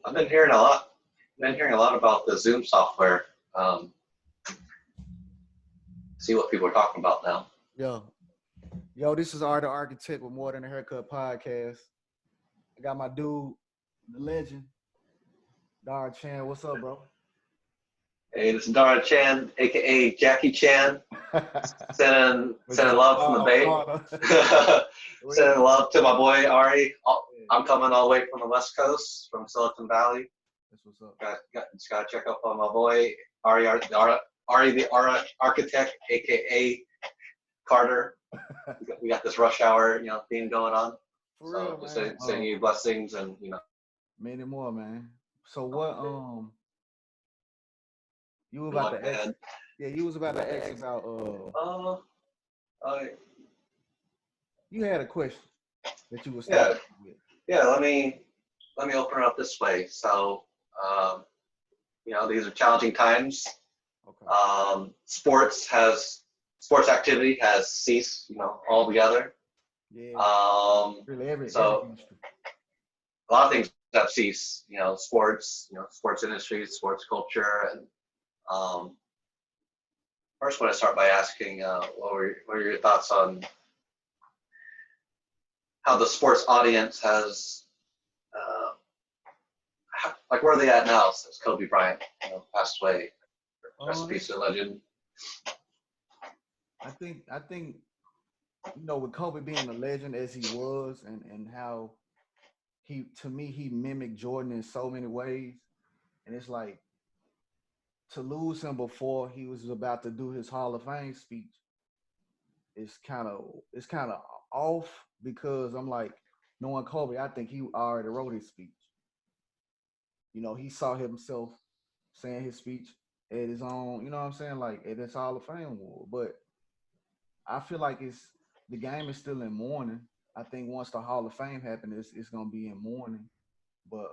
I've been hearing a lot. Been hearing a lot about the Zoom software. See what people are talking about now. Yo, yo, this is Art the Architect with More Than a Haircut podcast. I got my dude, the legend, Dara Chan. What's up, bro? Hey, this is Dara Chan, aka Jackie Chan, With sending your love from the Bay. Florida. Sending love to my boy Ari. Yeah, I'm coming all the way from the West Coast, from Silicon Valley. that's what's up. Just gotta check up on my boy Ari the Architect, aka Carter. We got this rush hour, theme going on. For So real, just man. sending you blessings and Many more, man. So what? You were good about luck to ask. ahead. Yeah, you was about to ask about. Uh, uh, You had a question that you were yeah, starting with. yeah. Let me open it up this way. So, um, these are challenging times. Okay. Sports activity has ceased, altogether. Yeah. Really, every So industry. a lot of things have ceased. Sports, sports industry, sports culture, and first, I want to start by asking, what are your thoughts on how the sports audience has, uh, like, where are they at now since Kobe Bryant, passed away? Rest in peace, It's, to the legend. I think with Kobe being a legend as he was, and how to me he mimicked Jordan in so many ways, and it's like to lose him before he was about to do his Hall of Fame speech it's kind of off because I'm like, knowing Kobe, I think he already wrote his speech. He saw himself saying his speech at his own, you know what I'm saying, like at his Hall of Fame award. But I feel like the game is still in mourning. I think once the Hall of Fame happens, it's gonna be in mourning. But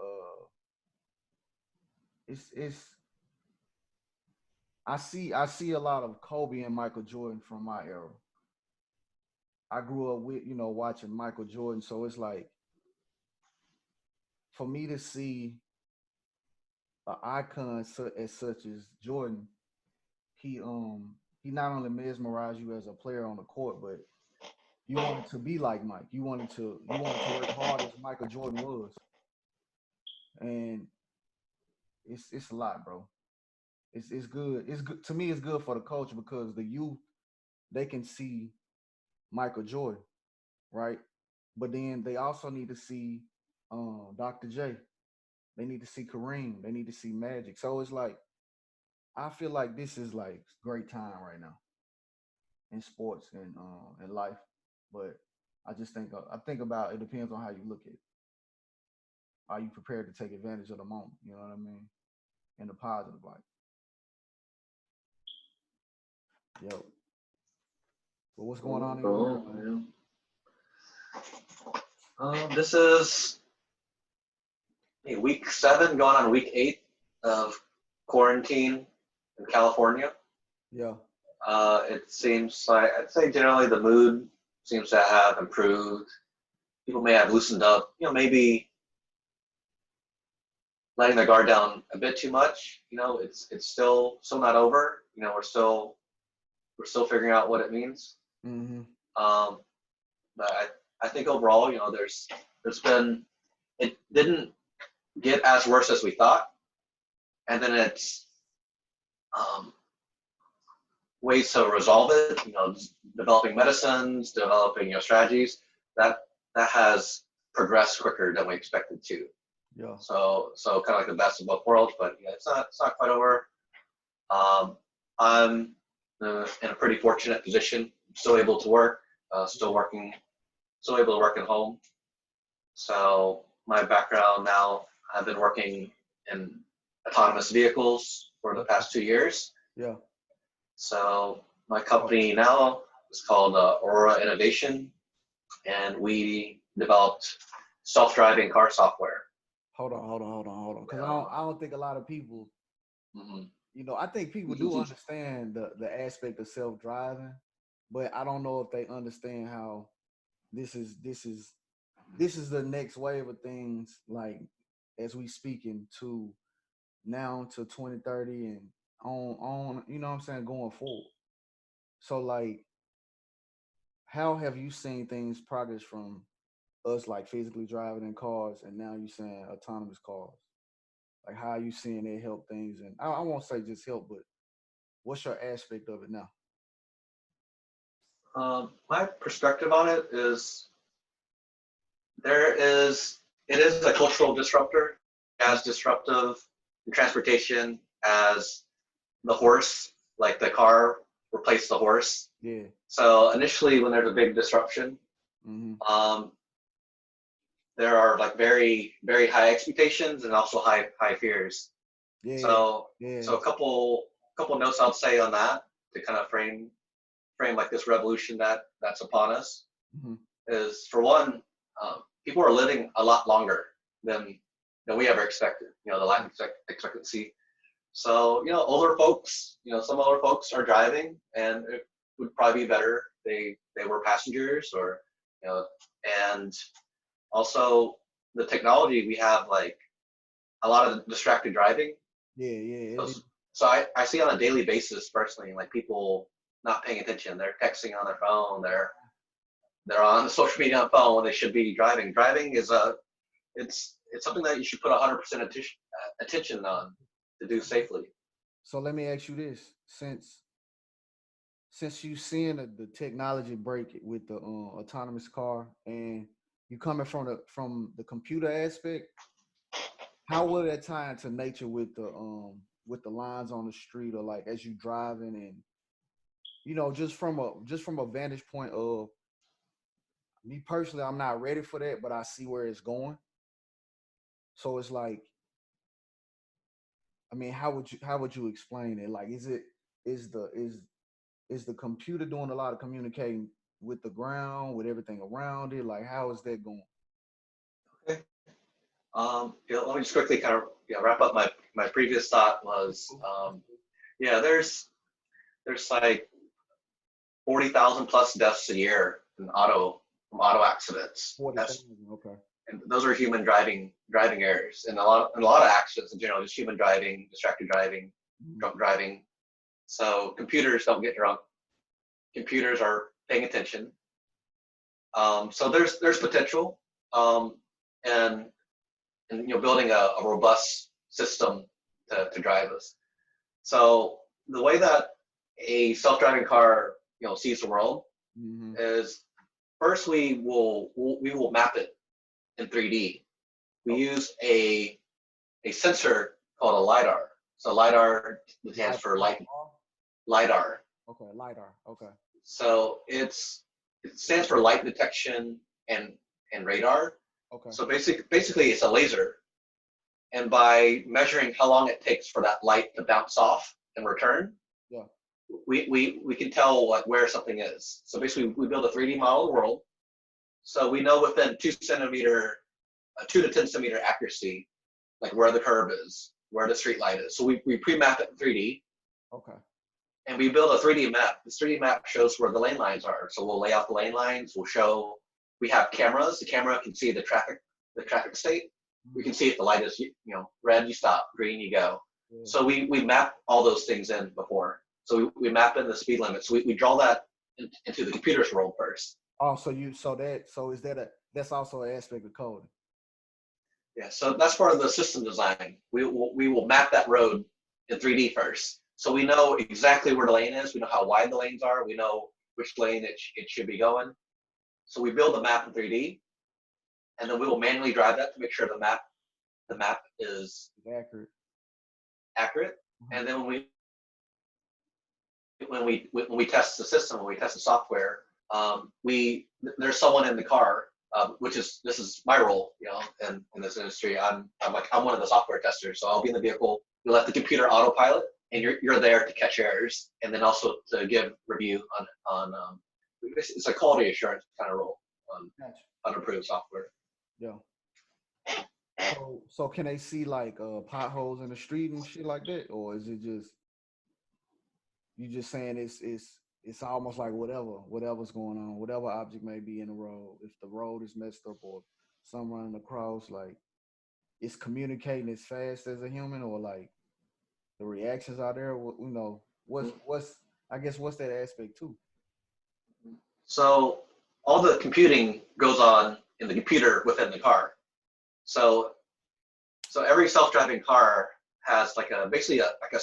it's I see a lot of Kobe and Michael Jordan from my era. I grew up with watching Michael Jordan, so it's like for me to see an icon as such as Jordan, he not only mesmerized you as a player on the court, but you wanted to be like Mike. You wanted to work hard as Michael Jordan was, and it's a lot, bro. It's good. It's good to me. It's good for the culture because the youth they can see Michael Jordan, right? But then they also need to see Dr. J. They need to see Kareem. They need to see Magic. So it's like I feel like this is like great time right now in sports and in life. But I think about it depends on how you look at it. Are you prepared to take advantage of the moment? You know what I mean? In the positive light. Yo, but what's going on in your Oh, world, man? yeah. This is week 7, going on week 8 of quarantine in California. Yeah. It seems like, I'd say generally the mood seems to have improved. People may have loosened up, maybe letting the guard down a bit too much. It's still not over. We're still figuring out what it means. Mm-hmm. Um, but I think overall, there's been, it didn't get as worse as we thought, and then it's um, ways to resolve it. Developing medicines, developing strategies that has progressed quicker than we expected to. Yeah. So kind of like the best of both worlds, but yeah, it's not quite over. Um, I'm in a pretty fortunate position. Still able to work. Still working. Still able to work at home. So my background now, I've been working in autonomous vehicles for the Okay. past 2 years. Yeah. So my Oh, company now is called Aurora Innovation, and we developed self-driving car software. hold on. Because I don't think a lot of people, Hmm. I think people do understand the aspect of self driving, but I don't know if they understand how this is this is this is the next wave of things like as we speaking to now to 2030 and on, you know what I'm saying, going forward. So like, how have you seen things progress from us like physically driving in cars and now you saying autonomous cars? Like how are you seeing it help things? And I won't say just help, but what's your aspect of it now? My perspective on it is there is it is a cultural disruptor, as disruptive in transportation as the horse, like the car replaced the horse. Yeah. So initially, when there's a big disruption, Mm-hmm. um, there are like very high expectations and also high fears. Yeah. So Yeah. so a couple notes I'll say on that to kind of frame like this revolution that's upon us Mm-hmm. is for one, people are living a lot longer than than we ever expected. The life expectancy. So older folks, some older folks are driving, and it would probably be better they were passengers, or you know, and also the technology we have, like a lot of distracted driving. Yeah. Yeah. So, It is. so I see on a daily basis personally, like people not paying attention. They're texting on their phone. They're on social media on phone when they should be driving. Driving is it's something that you should put 100% attention on to do safely. So let me ask you this: since you seeing the technology break with the autonomous car, and you coming from the computer aspect, how will that tie into nature with the lines on the street, or like as you driving, and just from a vantage point of me personally, I'm not ready for that, but I see where it's going. So it's like, I mean, how would you explain it? Like, is the is the computer doing a lot of communicating with the ground, with everything around it? Like, how is that going? Okay. Let me just quickly kind of wrap up my previous thought was yeah, there's like 40,000 plus deaths a year in auto accidents. Forty That's thousand. Okay. and those are human driving errors, and a lot of accidents in general, just human driving, distracted driving, Mhm. drunk driving. So computers don't get drunk. Computers are paying attention. So there's potential, um, and building a robust system to drive us. So the way that a self-driving car sees the world Mhm. is first we will map it in 3D. We Okay. use a sensor called a lidar. So lidar stands Light. for Light. lidar. Okay. Lidar. Okay. So it stands for light detection and radar. Okay. So basically it's a laser, and by measuring how long it takes for that light to bounce off and return, Yeah. we can tell like where something is. So basically we build a 3D model of the world. So we know within 2 to 10 centimeter accuracy, like where the curb is, where the street light is. So we pre-map it in 3D, Okay. and we build a 3D map. This 3D map shows where the lane lines are. So we'll lay out the lane lines. We have cameras. The camera can see the traffic state. We Mhm. can see if the light is red, you stop, green, you go. Yeah. So we map all those things in before. So we map in the speed limits. We draw that into the computer's world first. Oh, so is that that's also an aspect of coding? Yeah, so that's part of the system design. We will map that road in 3D first. So we know exactly where the lane is. We know how wide the lanes are. We know which lane it should be going. So we build the map in 3D, and then we will manually drive that to make sure the map is It's accurate. accurate. Mhm. And then when we test the system, when we test the software, we there's someone in the car, which is this is my role, in this industry. I'm one of the software testers, so I'll be in the vehicle. We let the computer autopilot, and you're there to catch errors, and then also to give review on it's a quality assurance kind of role on Gotcha. unapproved software. Yeah. So can they see like potholes in the street and shit like that, or is it just you just saying it's almost like whatever's going on, whatever object may be in the road, if the road is messed up or some running across, like it's communicating as fast as a human, or like the reactions are there? You know, what's I guess what's that aspect too? So all the computing goes on in the computer within the car. So so every self-driving car has like a basically like a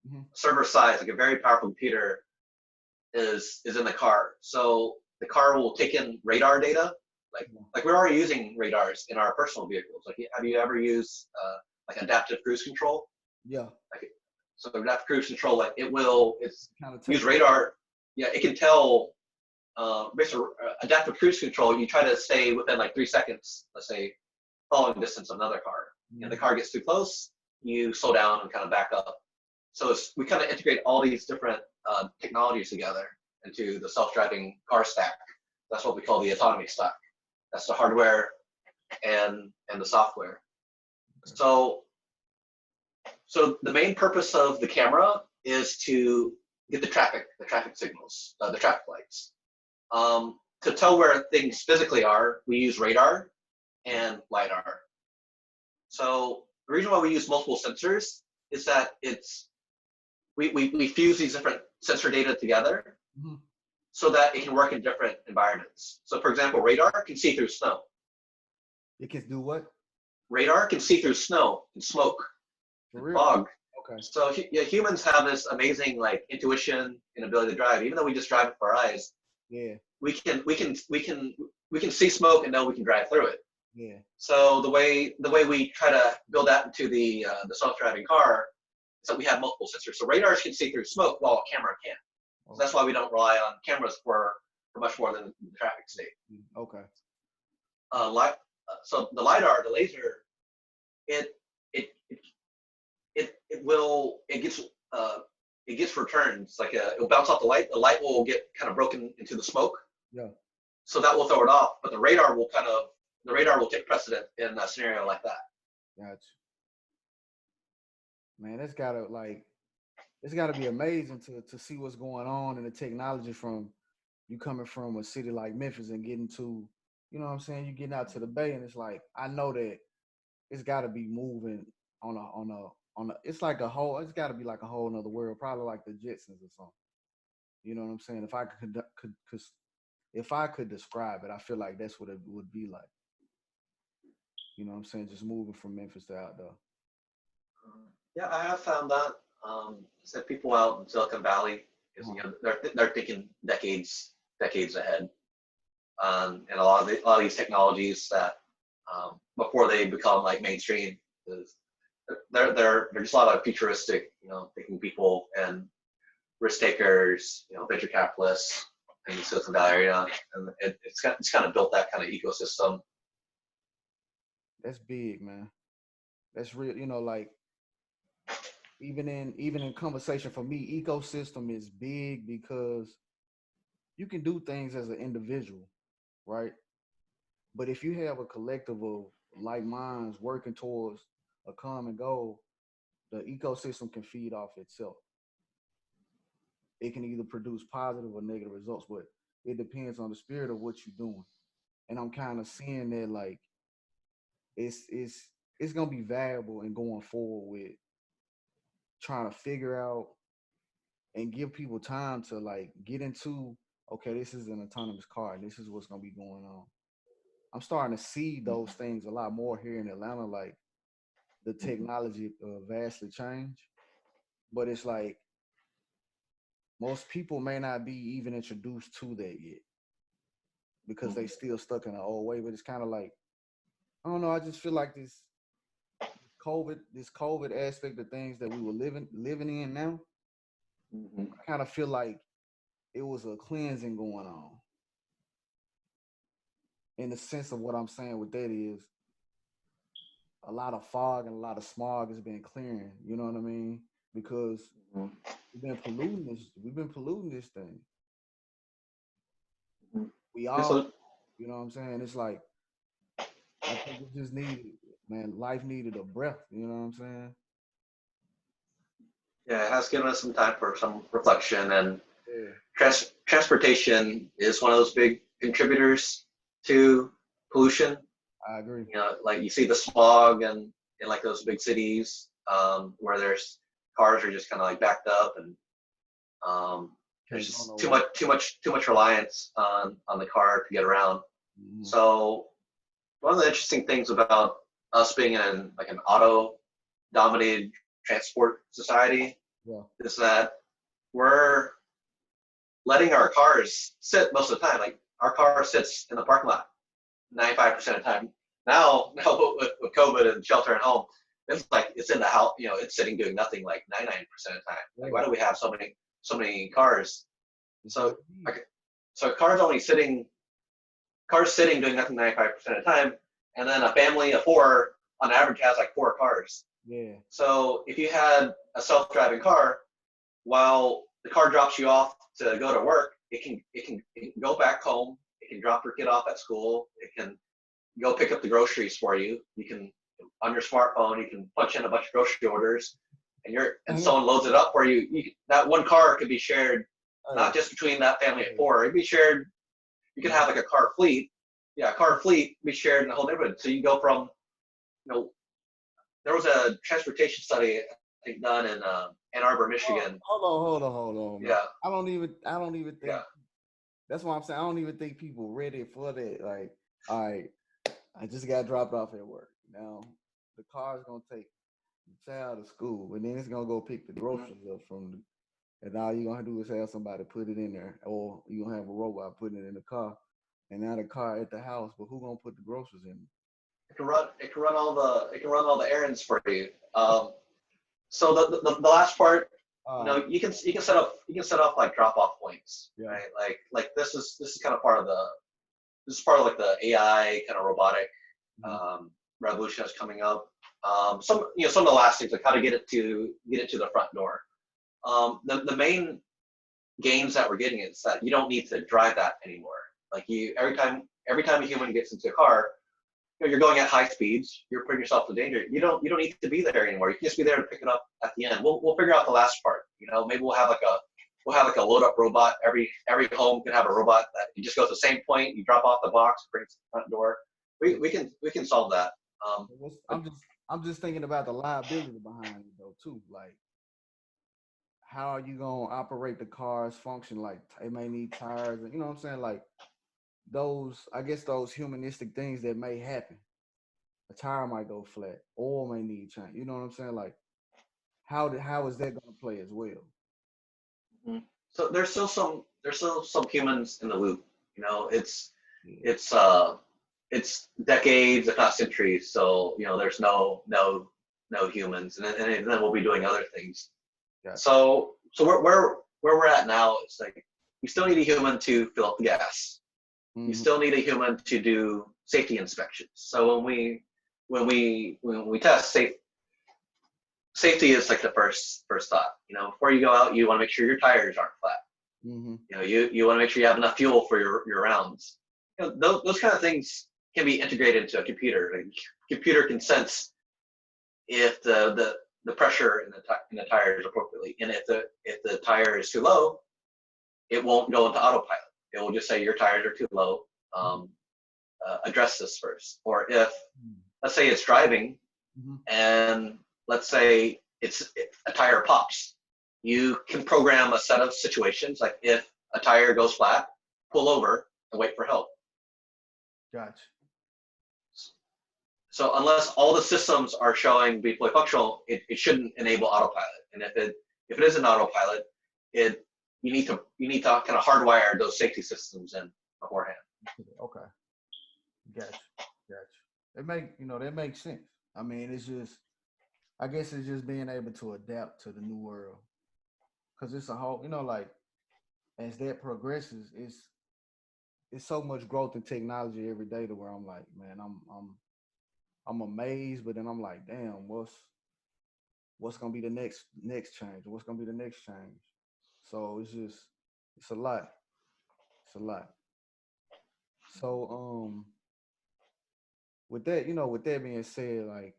Hmm. server size, like a very powerful computer is in the car. So the car will take in radar data. Like we're already using radars in our personal vehicles. Like have you ever used like adaptive cruise control? Yeah, Like so adaptive cruise control, like it's kind of take use radar. Yeah, it can tell. Basically, adaptive cruise control. You try to stay within like 3 seconds. Let's say following distance of another car, and the Mhm. car gets too close, you slow down and kind of back up. So we kind of integrate all these different technologies together into the self-driving car stack. That's what we call the autonomy stack. That's the hardware and the software. Okay. So so the main purpose of the camera is to get the traffic signals, the traffic lights. To tell where things physically are, we use radar and lidar. So the reason why we use multiple sensors is that we fuse these different sensor data together Mhm. so that it can work in different environments. So for example, radar can see through snow. It can do what? Radar can see through snow and smoke For and real? fog. Okay. So yeah, humans have this amazing like intuition and ability to drive. Even though we just drive with our eyes, Yeah. we can see smoke and know we can drive through it. Yeah. So the way we try to build that into the self-driving car is that we have multiple sensors. So radars can see through smoke while a camera can't. So that's Okay. why we don't rely on cameras for much more than the traffic state. Okay. Uh, li- so the lidar, the laser, it it it it gets uh, it gets returns like it'll bounce off the light. The light will get kind of broken into the smoke, Yeah. so that will throw it off. But the radar will take precedent in a scenario like that. Gotcha. Man, it's gotta be amazing to see what's going on in the technology from you coming from a city like Memphis and getting to, you know what I'm saying, you getting out to the Bay, and it's like I know that it's gotta be moving on a it's like a whole it's gotta be like a whole nother world, probably like the Jetsons or something. You know what I'm saying? If I if I could describe it, I feel like that's what it would be like. You know what I'm saying? Just moving from Memphis to out there. Yeah, I have found that. Said people out in Silicon Valley is Uh-huh. they're thinking decades ahead, and a lot of these technologies that before they become like mainstream is they're just a lot of futuristic, thinking people and risk takers, venture capitalists in the Silicon Valley area, and it's kind of built that kind of ecosystem. That's big, man. That's real. You know, like even in conversation for me, ecosystem is big because you can do things as an individual, right? But if you have a collective of like minds working towards a common goal, the ecosystem can feed off itself. It can either produce positive or negative results, but it depends on the spirit of what you're doing. And I'm kind of seeing that like it's it's it's gonna be valuable in going forward with trying to figure out and give people time to like get into, okay, this is an autonomous car and this is what's gonna be going on. I'm starting to see those things a lot more here in Atlanta, like the technology vastly change. But it's like most people may not be even introduced to that yet because they still stuck in the old way. But it's kind of like, I don't know, I just feel like this COVID aspect of things that we were living in now, Mm-hmm. I kind of feel like it was a cleansing going on. In the sense of what I'm saying with that is a lot of fog and a lot of smog has been clearing. You know what I mean? Because we've been polluting this thing. Mm-hmm. We Yeah, all, so you know what I'm saying? It's like I think it just needed, man, life needed a breath. You know what I'm saying? yeah, it has given us some time for some reflection, and Yeah. transportation is one of those big contributors to pollution. I agree. You know, like you see the smog and in like those big cities where there's cars are just kind of like backed up, and there's Can't go just nowhere. too much reliance on the car to get around. Mm-hmm. So one of the interesting things about us being in like an auto dominated transport society Yeah. is that we're letting our cars sit most of the time. Like our car sits in the parking lot 95% of the time. Now with COVID and shelter at home, it's like it's in the house. You know, it's sitting doing nothing like 99% of the time. Like Yeah. why do we have so many cars? It's what So it is. like so cars sitting doing nothing 95% of the time, and then a family of four on average has like four cars. Yeah. So if you had a self-driving car, while the car drops you off to go to work, it can go back home. It can drop your kid off at school. It can go pick up the groceries for you. You can on your smartphone. You can punch in a bunch of grocery orders, and And someone loads it up for you. That one car could be shared hey, not just between that family of hey, four. It'd be shared. You could have man, like a car fleet. Yeah, a car fleet be shared in the whole neighborhood. So you go from, you know, there was a transportation study I think done in Ann Arbor, Michigan. hold on, man. Yeah, I don't even yeah. think that's why I'm saying I don't even think people ready for that. Like, all right, I just got dropped off at work. Now the car's gonna take the child to school, and then it's gonna go pick the Mm-hmm. groceries up from the, and all you're gonna do is have somebody put it in there, or you gonna have a robot putting it in the car, and now the car at the house, but who gonna put the groceries in? It can run all the errands for you. So the last part, you know, you can set up like drop off points, Yeah. right? Like this is kind of part of the this is part of like the AI kind of robotic Mhm. revolution that's coming up. Some of the last things like how to get it to the front door. The main gains that we're getting is that you don't need to drive that anymore. Like you every time a human gets into a car, you know, you're going at high speeds, you're putting yourself in danger. You don't need to be there anymore. You can just be there to pick it up at the end. We'll figure out the last part. You know, maybe we'll have like a load up robot. Every home can have a robot that you just go to the same point, you drop off the box, bring it to the front door. We can solve that. But I'm just thinking about the liability behind it though too. Like, how are you gonna operate the car's function? Like, it may need tires, and you know what I'm saying. Like those, I guess those humanistic things that may happen. A tire might go flat, oil may need change. You know what I'm saying? Like, how is that gonna play as well? mhm. So there's still some humans in the loop. You know, Yeah, it's it's decades, if not centuries. So you know, there's no humans, and then we'll be doing other things. gotcha. So where we're at now is like you still need a human to fill up the gas. You Hmm. still need a human to do safety inspections. So when we test safety is like the first thought. You know, before you go out, you want to make sure your tires aren't flat. Hmm. You know, you want to make sure you have enough fuel for your rounds. You know, those kind of things can be integrated into a computer. Like, computer can sense if the pressure in the tire is appropriately, and if the tire is too low, it won't go into autopilot. It will just say your tires are too low. Um, Address this first. Or if let's say it's driving Hmm. and let's say a tire pops, you can program a set of situations like if a tire goes flat, pull over and wait for help. Gotcha. So unless all the systems are showing be fully functional, it shouldn't enable autopilot. And if it is an autopilot, it you need to kind of hardwire those safety systems in beforehand. Okay. Gotcha. Gotcha. That makes sense. I mean, it's just, I guess it's just being able to adapt to the new world because it's a whole, like as that progresses, it's so much growth in technology every day to where I'm like, man, I'm amazed, but then I'm like, damn, what's gonna be the next change? What's gonna be the next change? So it's a lot. It's a lot. So with that being said, like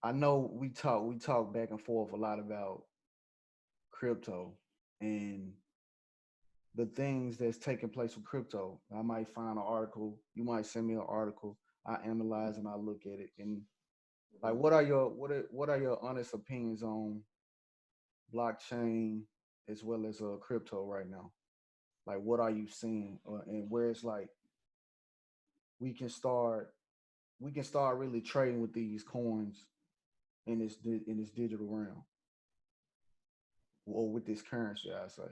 I know we talk back and forth a lot about crypto and the things that's taking place with crypto. I might find an article. You might send me an article. I analyze and I look at it. And like, what are your honest opinions on blockchain as well as crypto right now? Like, what are you seeing, and where it's like we can start we can start really trading with these coins in this digital realm or with this currency, I say.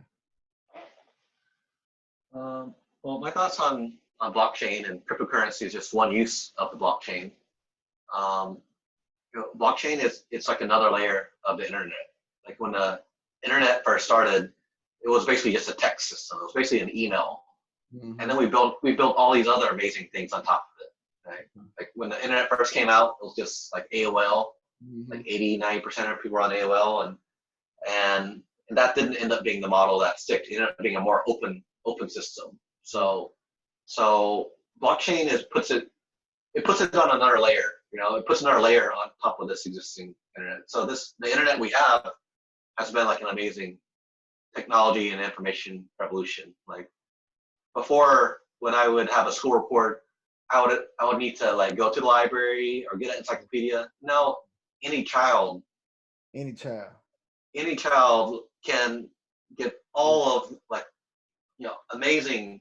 Well, my thoughts on blockchain and cryptocurrency is just one use of the blockchain. Um, Blockchain is it's like another layer of the internet. Like when the internet first started, it was basically just a text system. It was basically an email, and Mm-hmm. then we built all these other amazing things on top of it. Right? Like when the internet first came out, it was just like AOL. Mm-hmm. Like 80-90% of people were on AOL, and that didn't end up being the model that stick. It ended up being a more open system. So blockchain puts it on another layer. It puts another layer on top of this existing internet. So the internet we have has been like an amazing technology and information revolution. Like before, when I would have a school report, I would need to like go to the library or get an encyclopedia. Now any child Any child. any child can get all of like amazing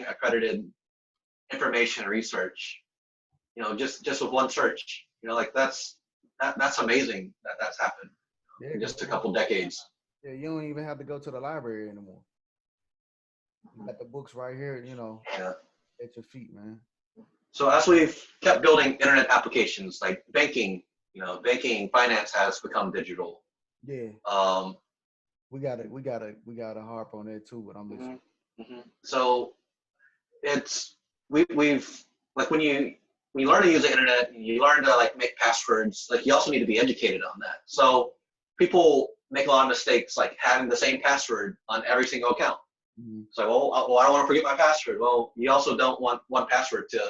accredited information research, just with one search. Like that's amazing that's happened Yeah, in because just a couple decades. yeah, you don't even have to go to the library anymore. You got the books right here, Yeah. at your feet, man. So as we've kept building internet applications like banking, banking finance has become digital. Yeah, um, we gotta harp on that too. But I'm listening. mhm, so it's we've like when you learn to use the internet, you learn to like make passwords. Like you also need to be educated on that. So people make a lot of mistakes, like having the same password on every single account. Mm-hmm. It's like, well, I don't want to forget my password. Well, you also don't want one password to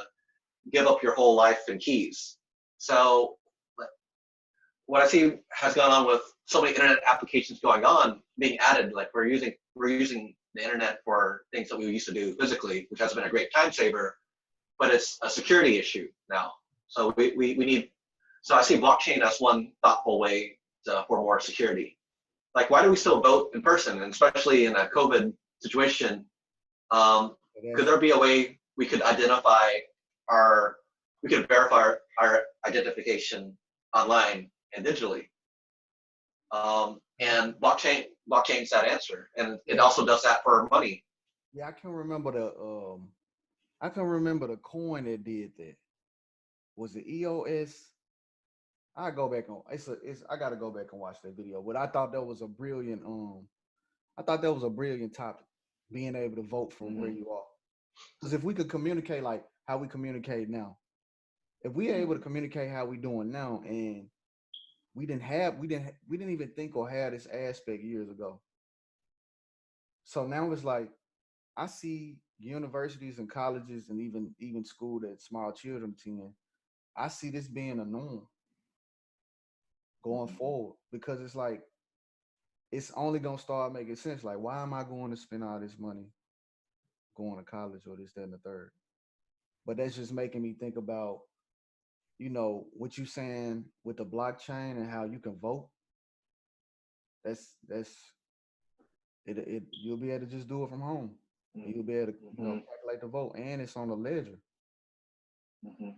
give up your whole life and keys. So like, what I see has gone on with so many internet applications going on, being added. Like we're using the internet for things that we used to do physically, which has been a great time saver, but it's a security issue now. So we need. So I see blockchain as one thoughtful way for more security. Like, why do we still vote in person, and especially in a COVID situation? Um, So could that's there be a way our we could verify our identification online and digitally? And blockchain's that answer, and it yeah, also does that for money. yeah. I can remember the coin that did that. Was it EOS? I go back on it's I gotta go back and watch that video. But I thought that was a brilliant topic, being able to vote from where Hmm. you are. Because if we could communicate like how we communicate now, if we are able to communicate how we doing now, and we didn't even think or have this aspect years ago. So now it's like I see universities and colleges and even school that small children attend. I see this being a norm going forward because it's like it's only gonna start making sense. Like, why am I going to spend all this money going to college or this, that, and the third? But that's just making me think about, what you saying with the blockchain and how you can vote. That's it. You'll be able to just do it from home. And you'll be able to, Hmm. calculate the vote, and it's on a ledger. Hmm.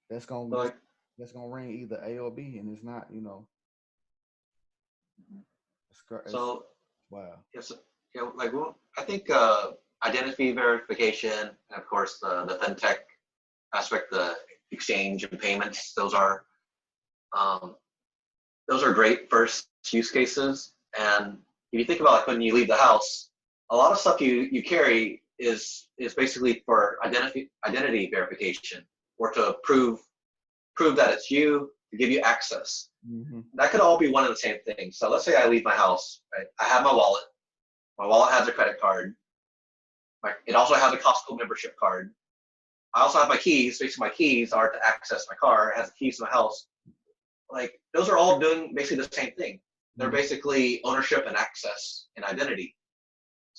That's gonna So that's like, that's gonna ring either A or B, and it's not. It's so wow. yes, like well, I think identity verification, and of course the fintech aspect, the exchange and payments, um, those are great first use cases. And if you think about like when you leave the house, a lot of stuff you carry is basically for identity verification, or to prove that it's you, to give you access. Mm-hmm. That could all be one and the same thing. So let's say I leave my house, right? I have my wallet. My wallet has a credit card. It also has a Costco membership card. I also have my keys. Basically, my keys are to access my car. It has the keys to my house. Like those are all doing basically the same thing. They're Mm-hmm. basically ownership and access and identity.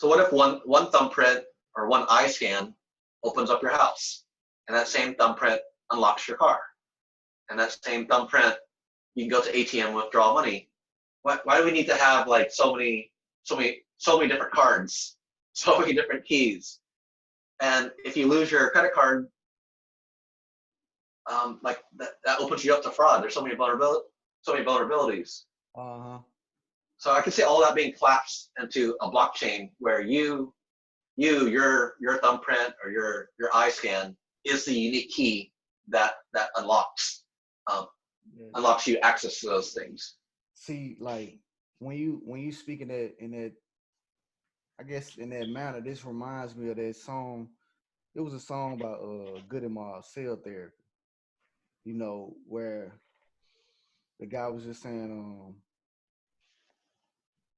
So what if one thumbprint or one eye scan opens up your house, and that same thumbprint unlocks your car, and that same thumbprint you can go to ATM, withdraw money. Why do we need to have like so many different cards, so many different keys? And if you lose your credit card, like that opens you up to fraud. There's so many vulnerabilities. Uh-huh. So I can see all that being collapsed into a blockchain where your thumbprint or your eye scan is the unique key that um, Yeah. unlocks you access to those things. See, like when you speak in that I guess in that manner, this reminds me of that song. It was a song by Good and Mild Cell Therapy, where the guy was just saying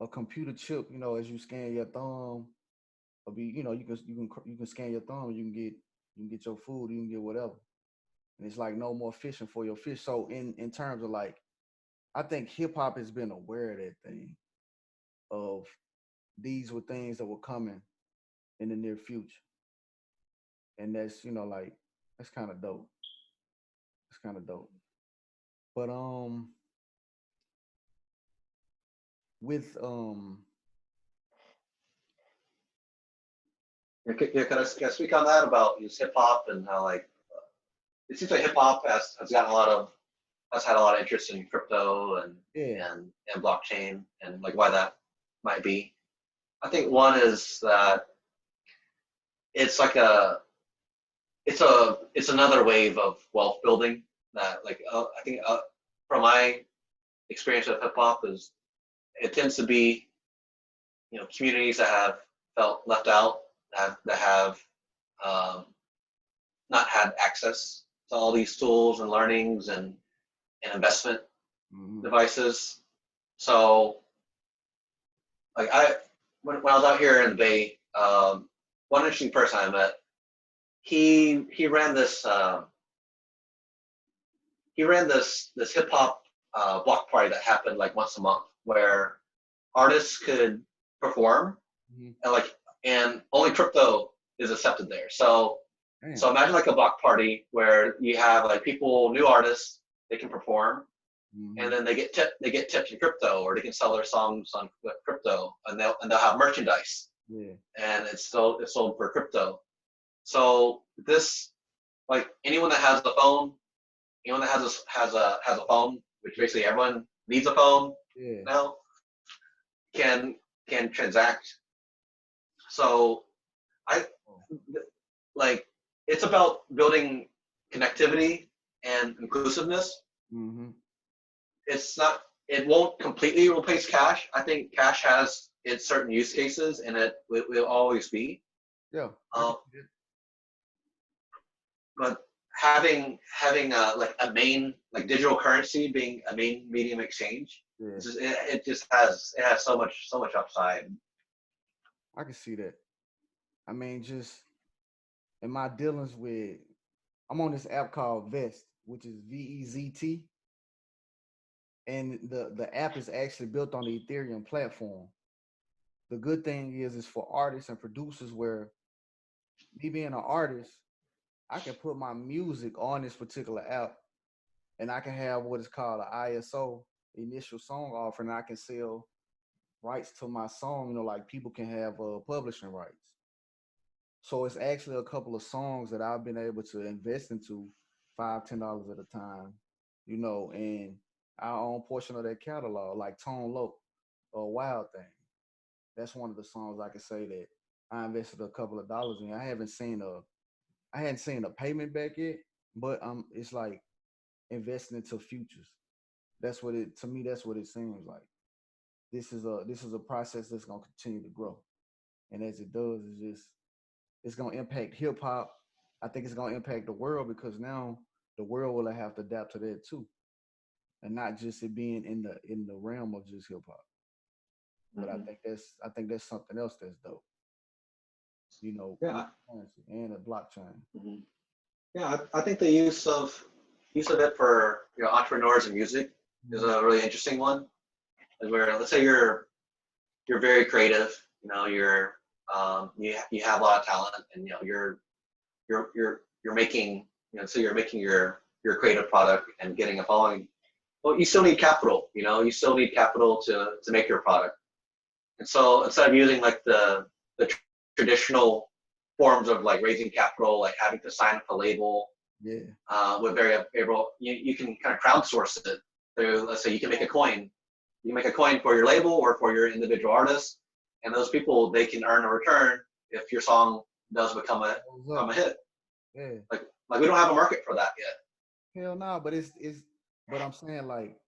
a computer chip, as you scan your thumb, or you can scan your thumb, you can get your food, you can get whatever. And it's like no more fishing for your fish. So in terms of like, I think hip hop has been aware of that thing of these were things that were coming in the near future. And that's, like that's kind of dope. It's kind of dope. But with Can I speak on that about hip hop and how like it seems like hip hop has gotten has had a lot of interest in crypto yeah. and blockchain and like why that might be. I think one is that it's like it's another wave of wealth building that like I think from my experience with hip hop is it tends to be communities that have felt left out that have um, not had access to all these tools and learnings and investment Mhm. devices. So like when I was out here in the Bay, one interesting person I met, he ran this hip hop block party that happened like once a month where artists could perform Mhm. and only crypto is accepted there. So Damn. imagine like a block party where you have like people, new artists, they can perform, and Mhm. then they get tipped in crypto, or they can sell their songs on with crypto, and they'll have merchandise, Yeah. and it's sold for crypto. So this like anyone that has a phone, which basically everyone needs a phone Yeah. now, can transact. So I Oh. like it's about building connectivity and inclusiveness. Mhm. It's not it won't completely replace cash. I think cash has its certain use cases and it will always be. Yeah. I can Um, see that. but having like a main like digital currency being a main medium exchange, Yeah. it just has so much upside. I can see that. I mean, just in my dealings with, I'm on this app called Vest, which is VEZT, and the app is actually built on the Ethereum platform. The good thing is, it's for artists and producers. Where me being an artist, I can put my music on this particular app, and I can have what is called an ISO, initial song offer, and I can sell rights to my song. Like people can have publishing rights. So it's actually a couple of songs that I've been able to invest into $5, $10 at a time, and I own portion of that catalog, like Tone Loc or Wild Thing. That's one of the songs I can say that I invested a couple of dollars in. I hadn't seen a payment back yet, but it's like investing into futures. That's what it to me. That's what it seems like. This is a process that's gonna continue to grow, and as it does, it's gonna impact hip hop. I think it's gonna impact the world because now the world will have to adapt to that too, and not just it being in the realm of just hip hop. But I Mm-hmm. think that's something else that's dope. With Yeah. currency and a blockchain. Mm-hmm. Yeah, I think the use of it for entrepreneurs and music is Mhm. a really interesting one. Like where let's say you're very creative, You have a lot of talent, and you're making, so you're making your creative product and getting a following. Well, you still need capital. You still need capital to make your product. And so instead of using like the traditional forms of like raising capital, like having to sign up a label, Yeah. with very favorable, you can kind of crowdsource it through, let's say you can make a coin. You can make a coin for your label or for your individual artist, and those people, they can earn a return if your song does become a hit. Yeah. Like we don't have a market for that yet. Hell no, but but I'm saying like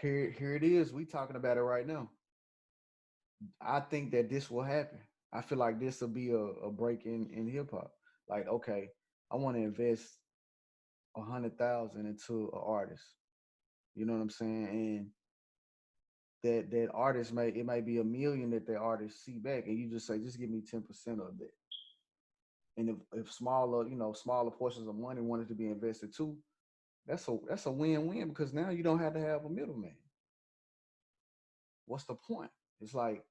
here it is. We talking about it right now. I think that this will happen. I feel like this will be a break in hip hop. Like, okay, I want to invest 100,000 into an artist. You know what I'm saying? And that artist may be a million that the artist see back, and you just say, just give me 10% of that. And if smaller portions of money wanted to be invested too, that's a win-win because now you don't have to have a middleman. What's the point? It's like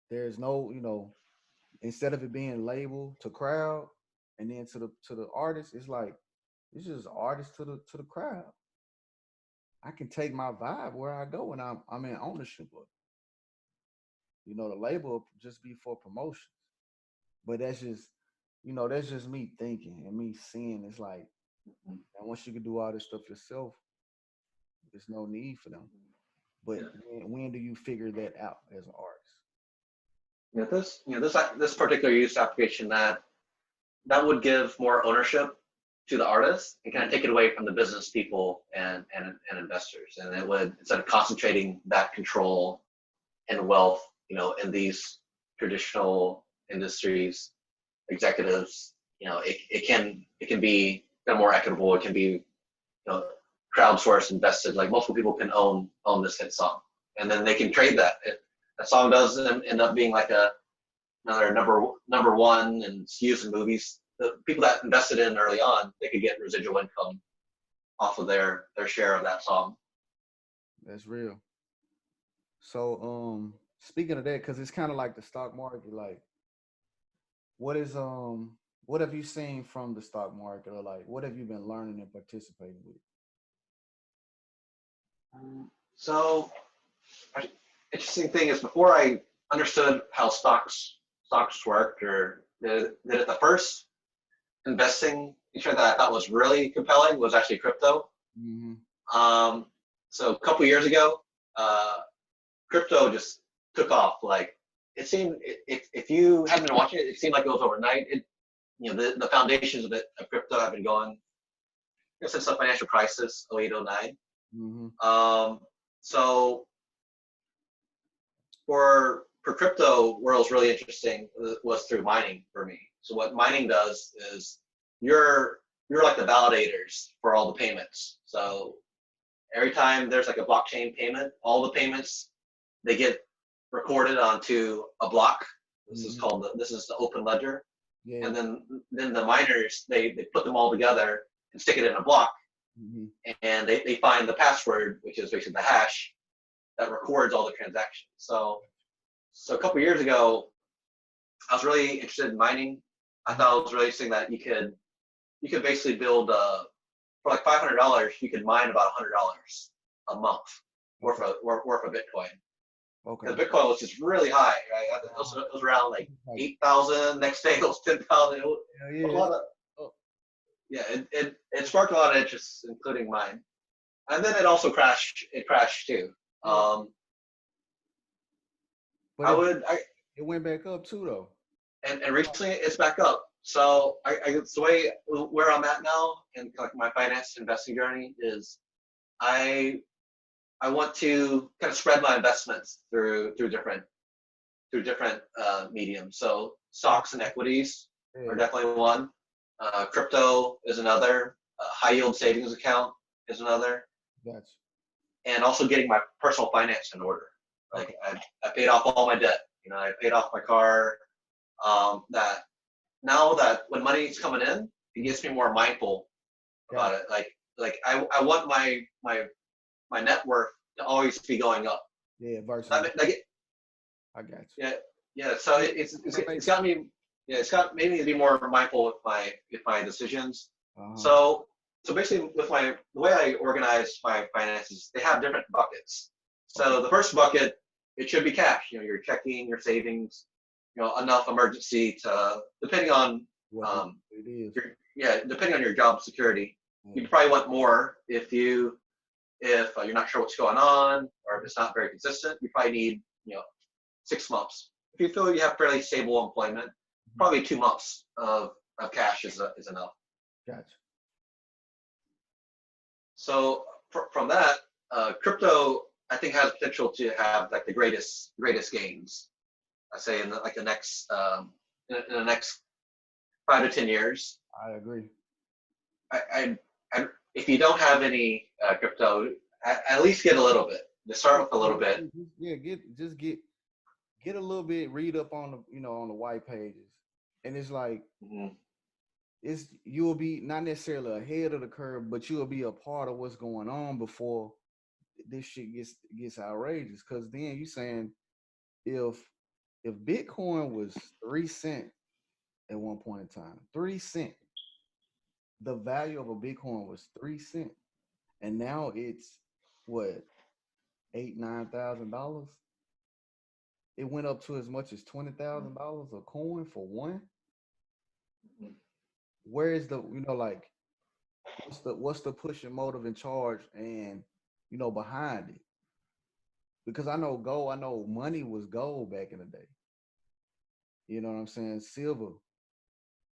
there's no, instead of it being labeled to crowd and then to the artist, it's like it's just artist to the crowd. I can take my vibe where I go and I'm in ownership of it. The label will just be for promotion. But that's just me thinking and me seeing. It's like, Mhm. and once you can do all this stuff yourself, there's no need for them. But Yeah. when do you figure that out as an artist? This particular use application, that would give more ownership to the artist and kind of take it away from the business people and investors. And it would, instead of concentrating that control and wealth, in these traditional industries, executives, it can be more equitable. It can be, crowdsourced, invested. Like multiple people can own this hit song, and then they can trade that. If a song does end up being like another number one and used in movies, the people that invested in early on, they could get residual income off of their share of that song. That's real. So, speaking of that, because it's kind of like the stock market. Like, what is what have you seen from the stock market, or like what have you been learning and participating with? So, interesting thing is, before I understood how stocks worked, or that at the first investing feature that I thought was really compelling was actually crypto. Mm-hmm. Um, so a couple years ago, uh, crypto just took off. Like it seemed, if you haven't been watching it, it seemed like it was overnight. The foundations of crypto have been going since the financial crisis, 08, 09. Mm-hmm. So for crypto, where it was really interesting was through mining for me. So what mining does is you're like the validators for all the payments. So every time there's like a blockchain payment, all the payments, they get recorded onto a block. This is the open ledger. Yeah. And then the miners, they put them all together and stick it in a block, Mm-hmm. and they find the password, which is basically the hash that records all the transactions. So a couple years ago, I was really interested in mining. I thought it was really interesting that you could basically build for like $500, you could mine about $100 a month worth of Bitcoin. Okay. The Bitcoin was just really high, right? It was around like 8,000. Next day it was 10,000. Yeah. A lot of, yeah. It sparked a lot of interest, including mine. And then it also crashed. It crashed too. But it went back up too, though. And recently it's back up. So it's the way where I'm at now in like my finance investing journey is I want to kind of spread my investments through different mediums. So stocks and equities are definitely one. Crypto is another. High yield savings account is another. Gotcha. And also getting my personal finance in order. Like I paid off all my debt. I paid off my car. That now that when money's coming in, it gets me more mindful about it. Like I want my net worth to always be going up. Yeah, versus I I got you. Yeah, Yeah, so it's got me. Yeah, it's got made me to be more mindful with my decisions. Uh-huh. So basically, with the way I organize my finances, they have different buckets. Okay. So the first bucket, it should be cash. You know, your checking, your savings, you know, enough emergency to depending on What um, it is. depending on your job security. Yeah. You probably want more if you're not sure what's going on or if it's not very consistent. You probably need 6 months. If you feel you have fairly stable employment, Mhm. probably 2 months of cash is enough. Gotcha. So from that, crypto I think has potential to have like the greatest gains. I say in the next in the next 5 to 10 years. I agree. I if you don't have any crypto, at least get a little bit. Just start with a little bit. Yeah, get a little bit, read up on on the white pages. And it's like Mhm. you'll be not necessarily ahead of the curve, but you'll be a part of what's going on before this shit gets outrageous. Cause then you saying if Bitcoin was 3 cent at one point in time, 3 cent, the value of a Bitcoin was 3 cent, and now it's what, $8,000-9,000. It went up to as much as $20,000 a coin for one. Where is the like what's the pushing motive and charge and behind it? Because I know gold, I know money was gold back in the day. You know what I'm saying? Silver,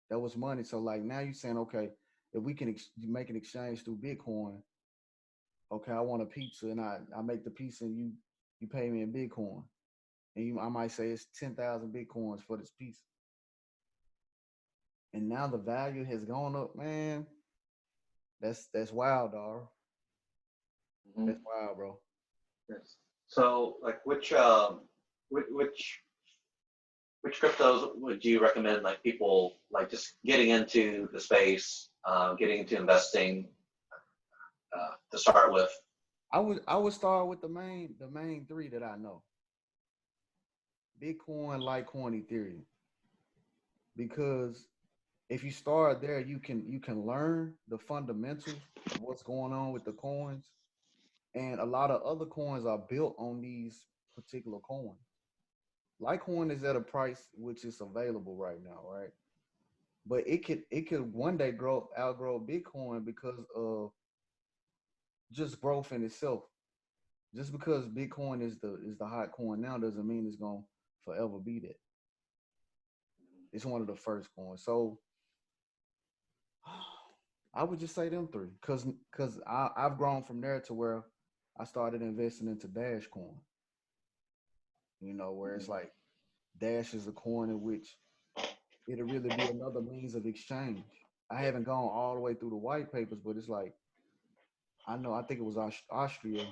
that was money. So like now you're saying, okay, if we can make an exchange through Bitcoin, okay, I want a pizza and I make the pizza and you pay me in Bitcoin. And I might say it's 10,000 Bitcoins for this pizza. And now the value has gone up, man. That's wild, dog. Mhm. That's wild, bro. Yes. So like which which cryptos would you recommend like people like just getting into the space, getting into investing to start with? I would start with the main three that I know: Bitcoin, Litecoin, Ethereum. Because if you start there, you can learn the fundamentals of what's going on with the coins, and a lot of other coins are built on these particular coins. Litecoin is at a price which is available right now, right? But it could one day outgrow Bitcoin because of just growth in itself. Just because Bitcoin is the hot coin now doesn't mean it's gonna forever be that. It's one of the first coins. So I would just say them three, cause I've grown from there to where I started investing into Dash Coin. Where it's like Dash is a coin in which it'll really be another means of exchange. I haven't gone all the way through the white papers, but it's like I think it was Austria.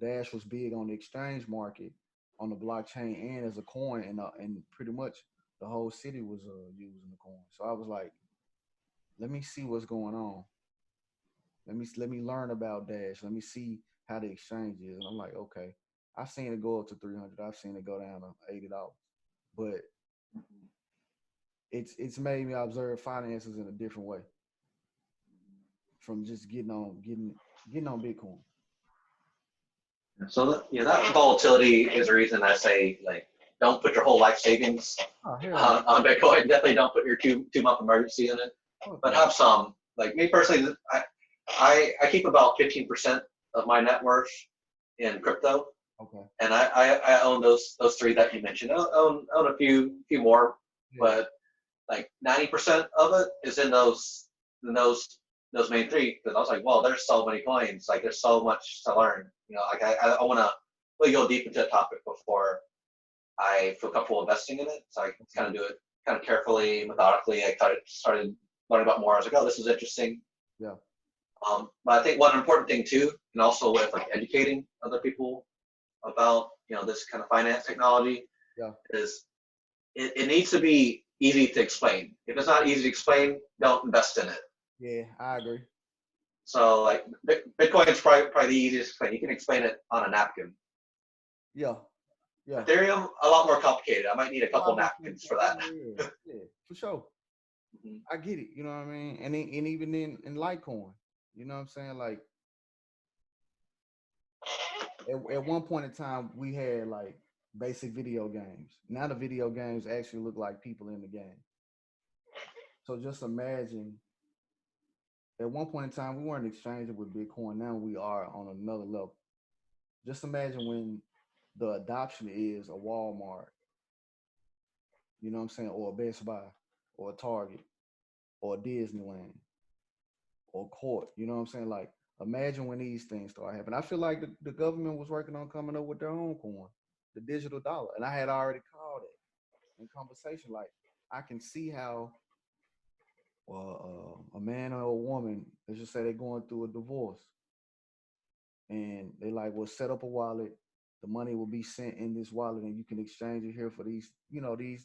Dash was big on the exchange market, on the blockchain, and as a coin, and pretty much the whole city was using the coin. So I was like, let me see what's going on. Let me learn about Dash. Let me see how the exchange is. And I'm like, okay, I've seen it go up to 300. I've seen it go down to $80. But it's made me observe finances in a different way from just getting on Bitcoin. So that volatility is a reason I say like don't put your whole life savings Oh hell no. on Bitcoin. Definitely don't put your 2 month emergency in it, Fuck but no. have some. Like me personally, I keep about 15% of my net worth in crypto, Okay. and I own those three that you mentioned. I own a few more, Yeah. but like 90% of it is in those main three. Because I was like, well, there's so many coins. Like there's so much to learn. Like I want to really go deep into the topic before I feel comfortable investing in it. So I kind of do it kind of carefully, methodically. I kind of started learning about more. I was like, oh, this is interesting. Yeah. But I think one important thing too, and also with like educating other people about this kind of finance technology, Yeah. is it needs to be easy to explain. If it's not easy to explain, don't invest in it. Yeah, I agree. So like Bitcoin is probably the easiest to explain. You can explain it on a napkin. Yeah. Yeah. Ethereum, a lot more complicated. I might need a A couple lot more napkins for complicated. that. Yeah, for sure. Mhm. I get it. You know what I mean? And even in Litecoin, you know what I'm saying? Like at one point in time, we had like basic video games. Now the video games actually look like people in the game. So just imagine at one point in time, we weren't exchanging with Bitcoin. Now we are on another level. Just imagine when the adoption is a Walmart, you know what I'm saying, or a Best Buy, or a Target, or a Disneyland, or Court. You know what I'm saying? Like, imagine when these things start happening. I feel like the government was working on coming up with their own coin, the digital dollar, and I had already called it in conversation. Like, I can see how a man or a woman, let's just say they're going through a divorce, and they like, well, set up a wallet. The money will be sent in this wallet, and you can exchange it here for these,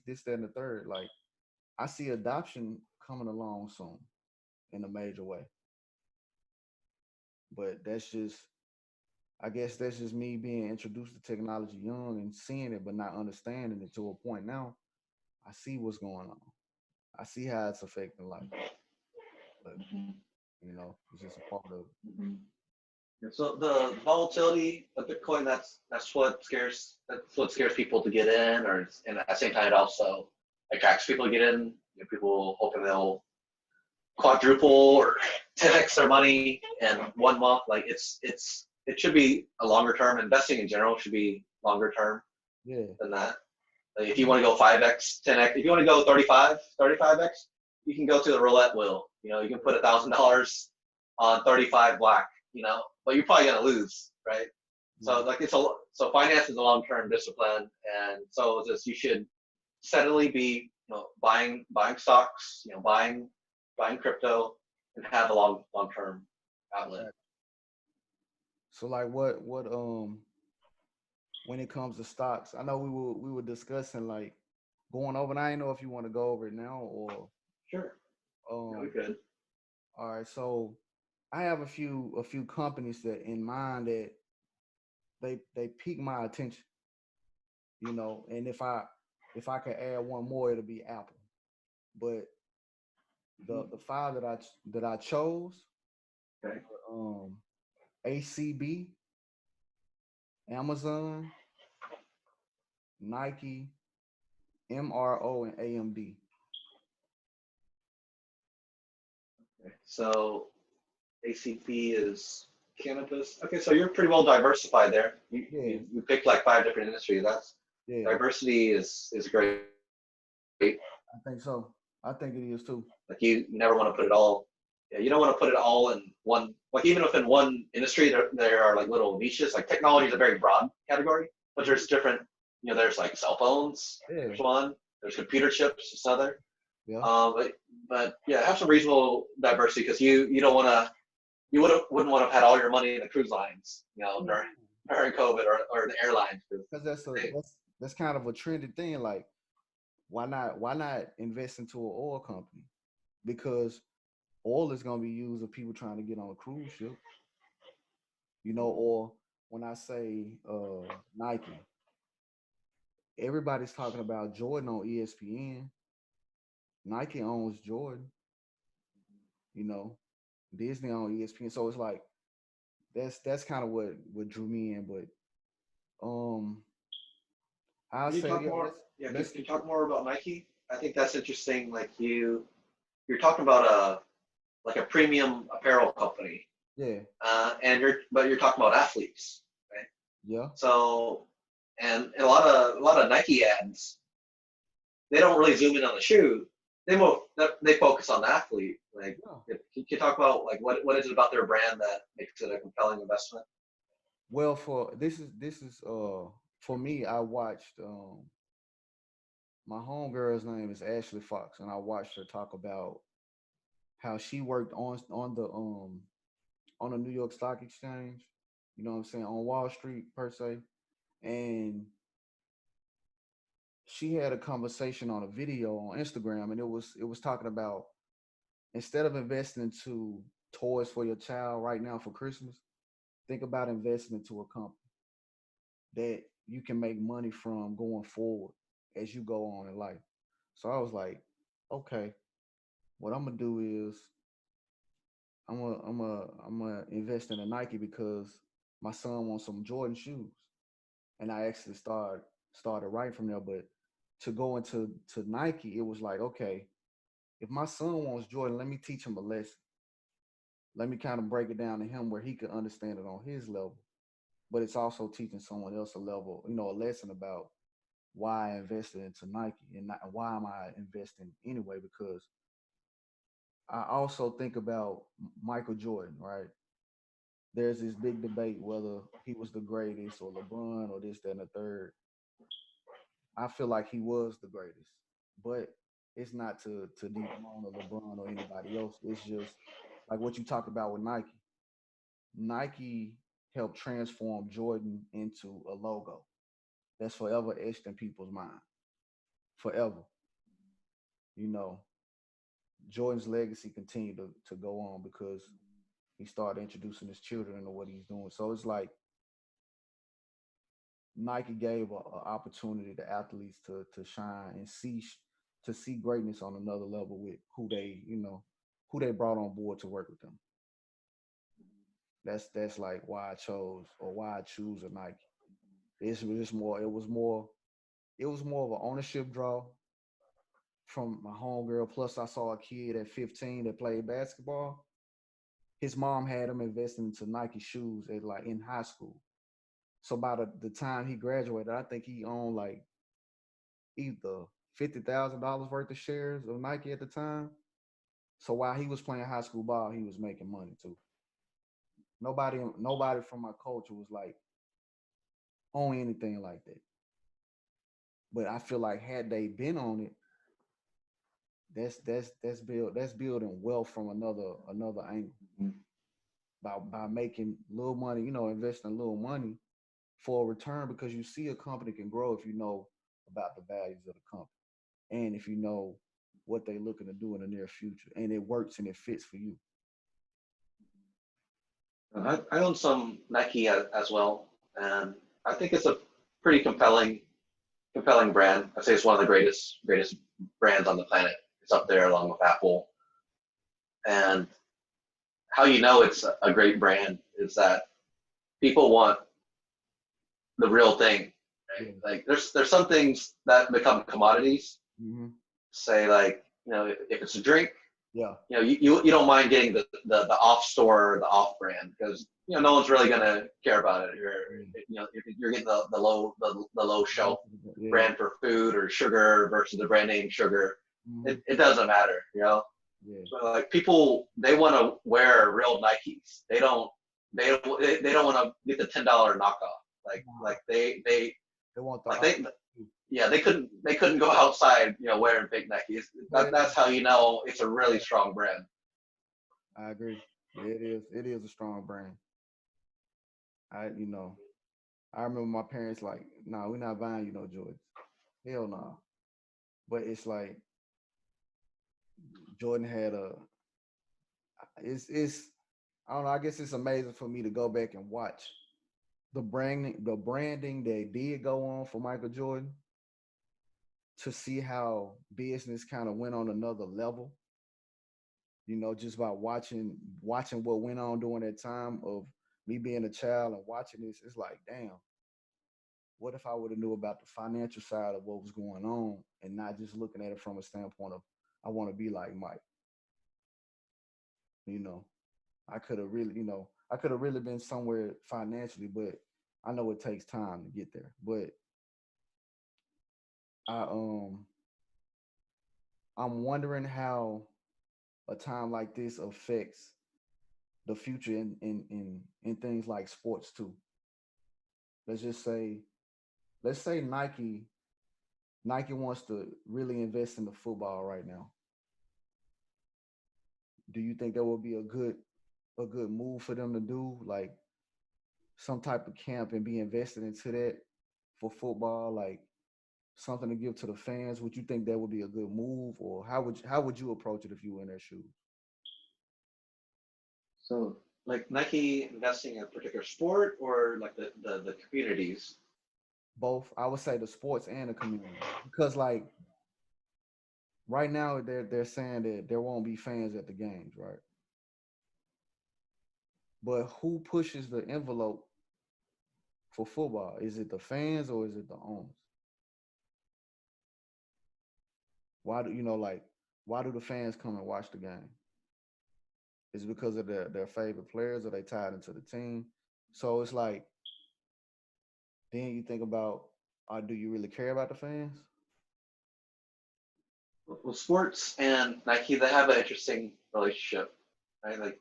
this, that, and the third. Like, I see adoption coming along soon in a major way. But I guess that's just me being introduced to technology young and seeing it, but not understanding it to a point now. I see what's going on. I see how it's affecting life, but it's just a part of it. Mhm. So the volatility of Bitcoin, that's what scares people to get in, and at the same time it also attracts people to get in. People hoping they'll quadruple or 10x their money in 1 month. Like it should be a longer term. Investing in general should be longer term Yeah. than that. Like if you want to go 5x, 10x, if you want to go 35x, you can go to the roulette wheel. You can put $1,000 on 35 black. But you're probably gonna lose, right? So Yeah. like so finance is a long term discipline, and so just you should steadily be buying stocks, buying crypto, and have a long term outlet. Exactly. So like what when it comes to stocks, I know we were discussing like going over, and I didn't know if you want to go over it now or Sure, yeah, we um could. all right. So I have a few companies that in mind that they pique my attention, and if I could add one more, it'll be Apple. But the Mhm. five that I chose, Okay. um ACB, Amazon, Nike, MRO, and AMD. Okay. So ACP is cannabis. Okay, so you're pretty well diversified there. You, Yeah, you, you picked like 5 different industries. That's yeah, diversity is great. I think so. I think it is too. Like you never want to put it all. Yeah, you don't want to put it all in one. Like even within one industry, there are like little niches. Like technology is a very broad category, but there's different. There's like cell phones. Yeah, There's one. There's computer chips. There's another. yeah. But yeah, have some reasonable diversity because you don't want to wouldn't want to have had all your money in the cruise lines, during COVID or the airlines. Because that's kind of a trendy thing. Like, why not invest into an oil company? Because oil is gonna be used if people trying to get on a cruise ship, or when I say Nike, everybody's talking about Jordan on ESPN. Nike owns Jordan, you know, Disney on ESPN. So it's like that's kind of what drew me in. But um I'll Can you say talk yeah, more? let's Yeah, can let's you talk more about Nike? I think that's interesting. Like you're talking about a premium apparel company, yeah, but you're talking about athletes, right? yeah, So and a lot of Nike ads, they don't really zoom in on the shoe. They focus on the athlete. Like, yeah. can you talk about like what is it about their brand that makes it a compelling investment? Well, for this is for me, I watched my homegirl's name is Ashley Fox, and I watched her talk about how she worked on the New York Stock Exchange, you know what I'm saying, on Wall Street per se. And she had a conversation on a video on Instagram, and it was talking about instead of investing into toys for your child right now for Christmas, think about investing into a company that you can make money from going forward as you go on in life. So I was like, okay, what I'm gonna do is I'm gonna invest in a Nike because my son wants some Jordan shoes, and I actually started right from there. But to go into to Nike, it was like, okay, if my son wants Jordan, let me teach him a lesson. Let me kind of break it down to him where he could understand it on his level. But it's also teaching someone else a level, a lesson about why I invested into Nike and not, why am I investing anyway? Because I also think about Michael Jordan, right? There's this big debate whether he was the greatest or LeBron or this, that, and the third. I feel like he was the greatest, but it's not to dethrone a LeBron or anybody else. It's just like what you talked about with Nike. Nike helped transform Jordan into a logo that's forever etched in people's mind. Forever. You know, Jordan's legacy continued to go on because he started introducing his children into what he's doing. So it's like Nike gave a opportunity to athletes to shine and see greatness on another level with who they brought on board to work with them. That's like why I chose or why I choose a Nike. It's just more. It was more. It was more of an ownership draw from my homegirl. Plus, I saw a kid at 15 that played basketball. His mom had him investing into Nike shoes at like in high school. So by the time he graduated, I think he owned like either $50,000 worth of shares of Nike at the time. So while he was playing high school ball, he was making money too. Nobody from my culture was like on anything like that. But I feel like had they been on it, that's building wealth from another angle by making little money, investing a little money for a return because you see a company can grow if you know about the values of the company and if you know what they're looking to do in the near future and it works and it fits for you. I own some Nike as well, and I think it's a pretty compelling brand. I'd say it's one of the greatest brands on the planet. It's up there along with Apple. And how you know it's a great brand is that people want the real thing. Right? Yeah. Like there's some things that become commodities. Hmm. Say like if it's a drink, Yeah. you don't mind getting the off store, the off brand because no one's really gonna care about it. If you're getting the low shelf Yeah. brand for food or sugar versus the brand name sugar, Hmm. it doesn't matter. Yeah. So like people, they want to wear real Nikes. They don't want to get the $10 knockoff. Like they They want the like art. they yeah, they couldn't go outside, wearing fake Nikes. Yeah, That's how you know it's a really strong brand. I agree. Yeah, it is. It is a strong brand. I remember my parents like, "No, nah, we're not buying you no Jordans. Hell no." Nah. But it's like Jordan had a. It's I don't know. I guess it's amazing for me to go back and watch the branding that did go on for Michael Jordan to see how business kind of went on another level. Just by watching what went on during that time of me being a child and watching this, it's like, damn, what if I would have knew about the financial side of what was going on and not just looking at it from a standpoint of I want to be like Mike. You know, I could have really been somewhere financially, but I know it takes time to get there. But I I'm wondering how a time like this affects the future in things like sports too. Let's just say let's say Nike wants to really invest in the football right now. Do you think that would be a good move for them to do? Like some type of camp and be invested into that for football, like something to give to the fans. Would you think that would be a good move, or how would you approach it if you were in their shoes? So like Nike investing in a particular sport or like the communities. both. I would say the sports and the community, because like right now they're saying that there won't be fans at the games, right? But who pushes the envelope for football? Is it the fans or is it the owners? Why do you know like why do the fans come and watch the game? Is it because of their favorite players or they tied into the team? So it's like then you think about do you really care about the fans? Well, sports and Nike, they have an interesting relationship, right? Like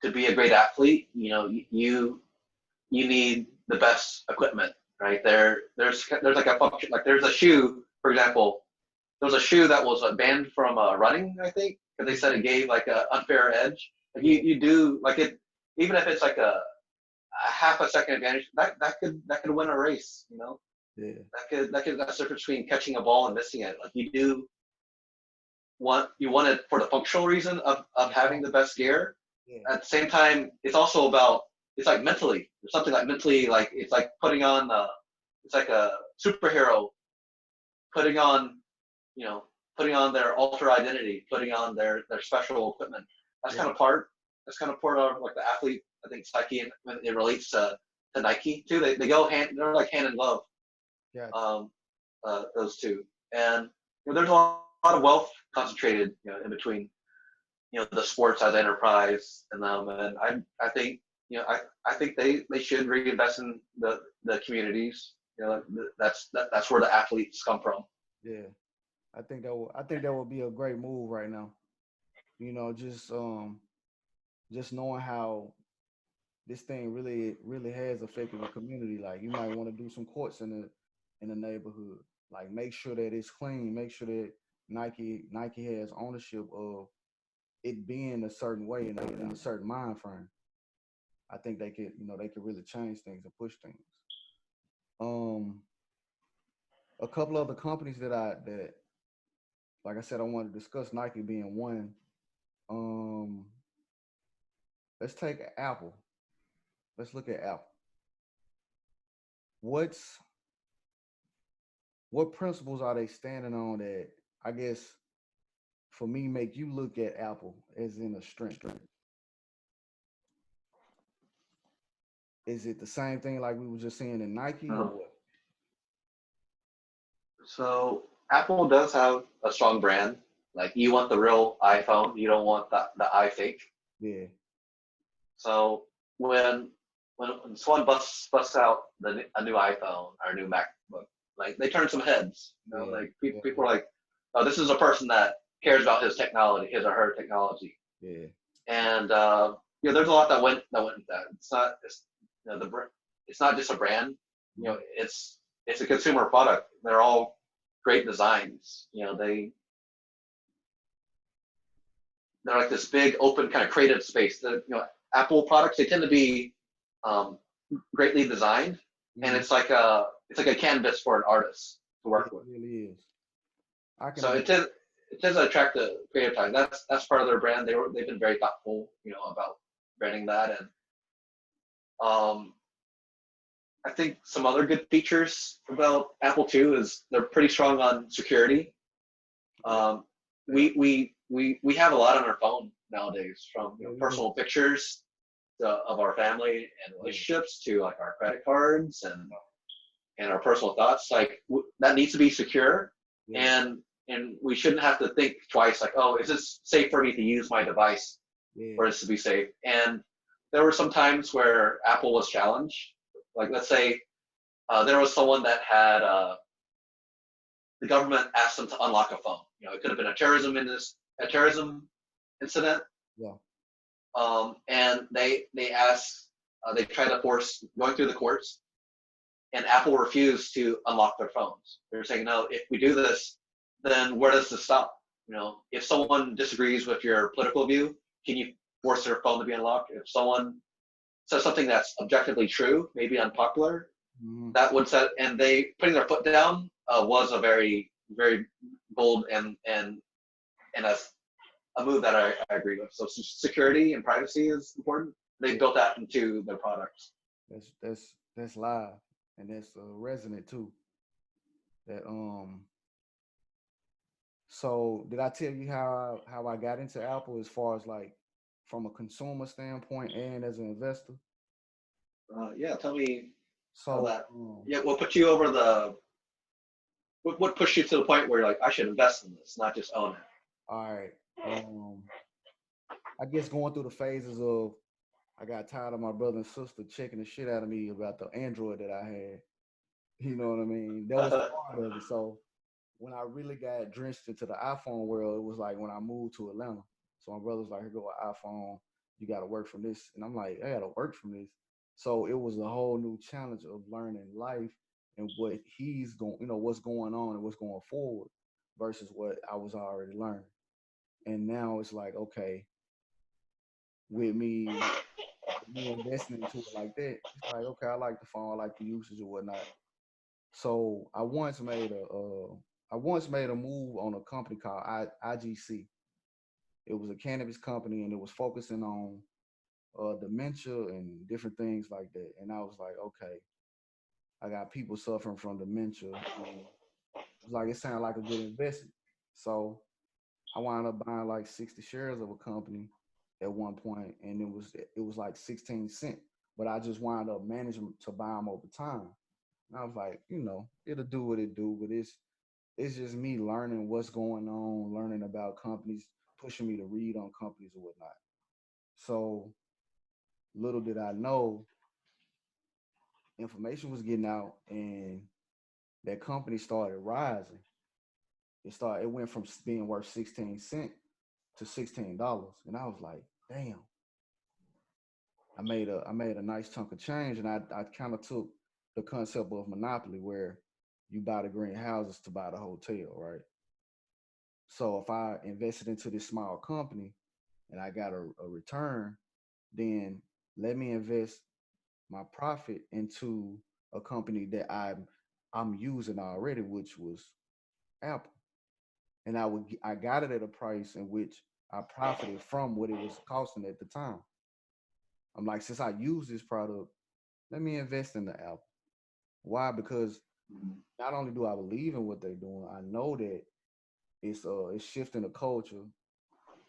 to be a great athlete, you need the best equipment, right? There's like a function, like there's a shoe, for example. There was a shoe that was banned from running, I think, because they said it gave like an unfair edge. Like Yeah, you do like it, even if it's like a half a second advantage, that could win a race, you know. yeah, That's the difference between catching a ball and missing it. Like you want it for the functional reason of having the best gear. yeah, At the same time, it's also about it's like mentally. There's something like mentally like it's like putting on it's like a superhero putting on you know putting on their ultra identity, putting on their special equipment. That's yeah, kind of part. That's kind of part of like the athlete. I think psyche and when it relates to Nike too. They go hand. They're like hand in glove. gotcha. Um, those two, and there's a lot of wealth concentrated in between the sports as enterprise and them. And I think I think they should reinvest in the communities. That's where the athletes come from. Yeah. I think that would be a great move right now. You know, just knowing how this thing really has affected the community. Like you might want to do some courts in the neighborhood. Like make sure that it's clean. Make sure that Nike has ownership of it being a certain way in a certain mind frame. I think they could really change things and push things. Um, a couple other companies that like I said I want to discuss Nike being one. Um, let's take Apple. Let's look at Apple. What's what principles are they standing on that I guess for me make you look at Apple as in a strength? Is it the same thing like we were just saying in Nike or Uh, what? so Apple does have a strong brand. Like you want the real iPhone, you don't want the iFake. Yeah, So when when someone busts out a new iPhone or a new MacBook, like they turn some heads. yeah, Like yeah, people are like, oh, this is a person that cares about his technology, his or her technology, yeah, and there's a lot that went into that. It's it's not just a brand. mhm, It's a consumer product. They're all great designs. They're like this big open kind of creative space. Apple products, they tend to be um, greatly designed, and mhm. it's like a canvas for an artist to Yeah, work it with. really is. I can So agree. it tends to attract the creative time. That's part of their brand. They've been very thoughtful, about branding that. And um, I think some other good features about Apple too is they're pretty strong on security. Yeah, Um, they are. we have a lot on our phone nowadays, from Yeah, we do. personal pictures of our family and Yeah, relationships to like our credit cards and our personal thoughts. Like that needs to be secure, yeah, and we shouldn't have to think twice. Like, oh, is this safe for me to use my device yeah, for this to be safe? And there were some times where Apple was challenged. Like, let's say there was someone that had the government asked them to unlock a phone. It could have been a terrorism incident, yeah, and they tried to force going through the courts, and Apple refused to unlock their phones. They're saying, no, if we do this, then where does this stop? If someone disagrees with your political view, can you force their phone to be unlocked? If someone says something that's objectively true, maybe unpopular, mhm, that would set, and they putting their foot down was a very, very bold and a move that I agree with. So security and privacy is important. They yeah. built that into their products. That's live. and that's resonant too. That So did I tell you how I got into Apple as far as like from a consumer standpoint and as an investor? Yeah, tell me how So that. Yeah, what put you over the? What pushed you to the point where you're like, I should invest in this, not just own it? all right, I guess going through the phases of I got tired of my brother and sister checking the shit out of me about the Android that I had. You know what I mean? That was part of it. So when I really got drenched into the iPhone world, it was like when I moved to Atlanta. So my brother's like, here go an iPhone. You got to work from this. And I'm like, I got to work from this. So it was a whole new challenge of learning life and what he's going, what's going on and what's going forward versus what I was already learning. And now it's like, okay, with me investing into it like that, it's like, okay, I like the phone, I like the usage or whatnot. So I once made a move on a company called IGC. It was a cannabis company and it was focusing on dementia and different things like that. And I was like, okay, I got people suffering from dementia, and it was like it sounded like a good investment. So I wound up buying like 60 shares of a company at one point, and it was like 16 cents. But I just wound up managing to buy them over time. And I was like, it'll do what it do, but it's just me learning what's going on, learning about companies, pushing me to read on companies or whatnot. So little did I know, information was getting out, and that company started rising. It went from being worth 16 cents to $16, and I was like, damn, I made a nice chunk of change, and I kind of took the concept of monopoly where you buy the green houses to buy the hotel, right? So if I invested into this small company and I got a return, then let me invest my profit into a company that I'm using already, which was Apple. And I got it at a price in which I profited from what it was costing at the time. I'm like, since I use this product, let me invest in the Apple. Why? Because not only do I believe in what they're doing, I know that it's shifting the culture.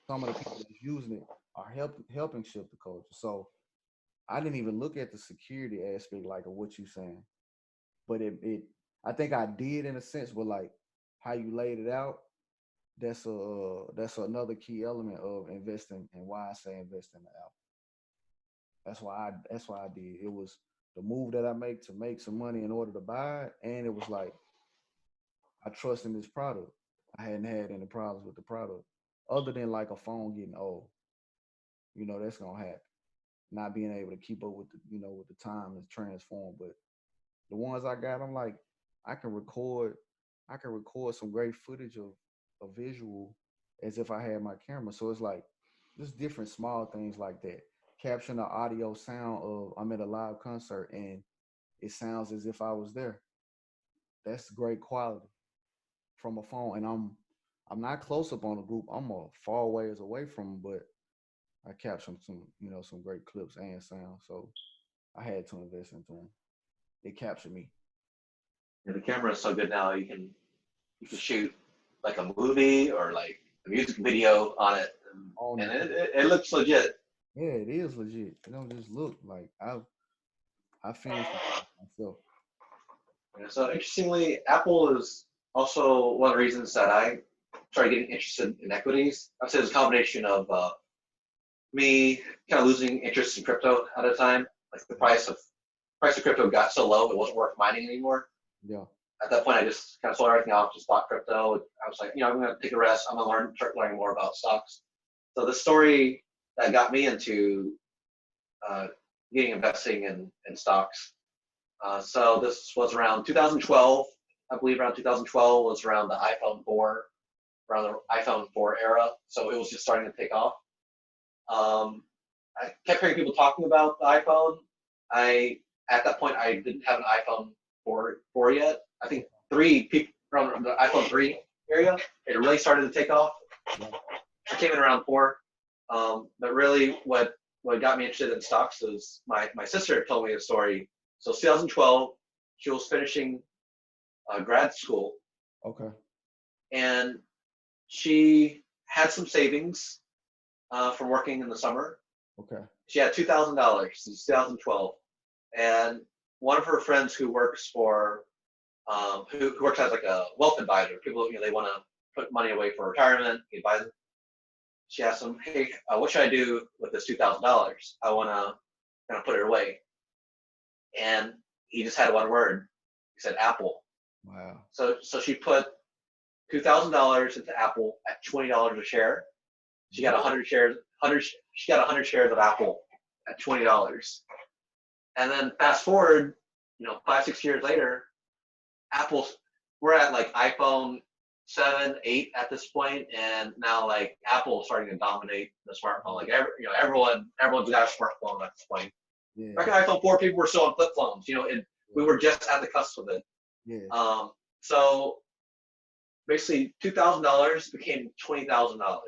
Some of the people that's using it are helping shift the culture. So I didn't even look at the security aspect like of what you're saying, but it I think I did in a sense, but like how you laid it out, that's another key element of investing and why I say invest in the app. That's why I did. It was the move that I make to make some money in order to buy it, and it was like I trust in this product. I hadn't had any problems with the product, other than like a phone getting old. That's gonna happen. Not being able to keep up with the time and transform. But the ones I got, I'm like, I can record, I can record some great footage of a visual as if I had my camera. So it's like just different small things like that. Capturing the audio sound of I'm at a live concert and it sounds as if I was there. That's great quality from a phone. And I'm not close up on a group. I'm a far ways away from them, but I captured some great clips and sound. So I had to invest into them. It captured me. Yeah, the camera is so good now. You can shoot like a movie or like a music video on it, On and the it looks legit. Yeah, it is legit. It don't just look like I finished it myself. Yeah, so interestingly, Apple is also one of the reasons that I started getting interested in equities. I'd say it's a combination of me kind of losing interest in crypto at a time. Like the price of crypto got so low it wasn't worth mining anymore. Yeah. At that point, I just kind of sold everything off, just bought crypto. I was like, I'm going to take a rest. I'm going to start learning more about stocks. So the story that got me into uh, getting investing in stocks. So this was around 2012. I believe around 2012 was around the iPhone 4, around the iPhone 4 era. So it was just starting to take off. Um, I kept hearing people talking about the iPhone. At that point I didn't have an iPhone 4 yet. I think people around the iPhone 3 area, it really started to take off. Yeah. I came in around 4. But really what got me interested in stocks is my sister told me a story. So 2012, she was finishing grad school, Okay. and she had some savings from working in the summer. Okay. She had $2,000 in 2012, and one of her friends who works for who works as like a wealth advisor, people they want to put money away for retirement, he advises. She asked him, "Hey, what should I do with this $2,000? I want to kind of put it away." And he just had one word. He said Apple. Wow. So she put $2,000 into Apple at $20 a share. She got 100 shares. She got 100 shares of Apple at $20. And then fast forward, 5, 6 years later, Apple's we're at like iPhone 7, 8 at this point, and now like Apple's starting to dominate the smartphone. Like everyone's got a smartphone at this point. Yeah. Back in iPhone 4, people were still on flip phones. And we were just at the cusp of it. Yeah. So basically, $2,000 became $20,000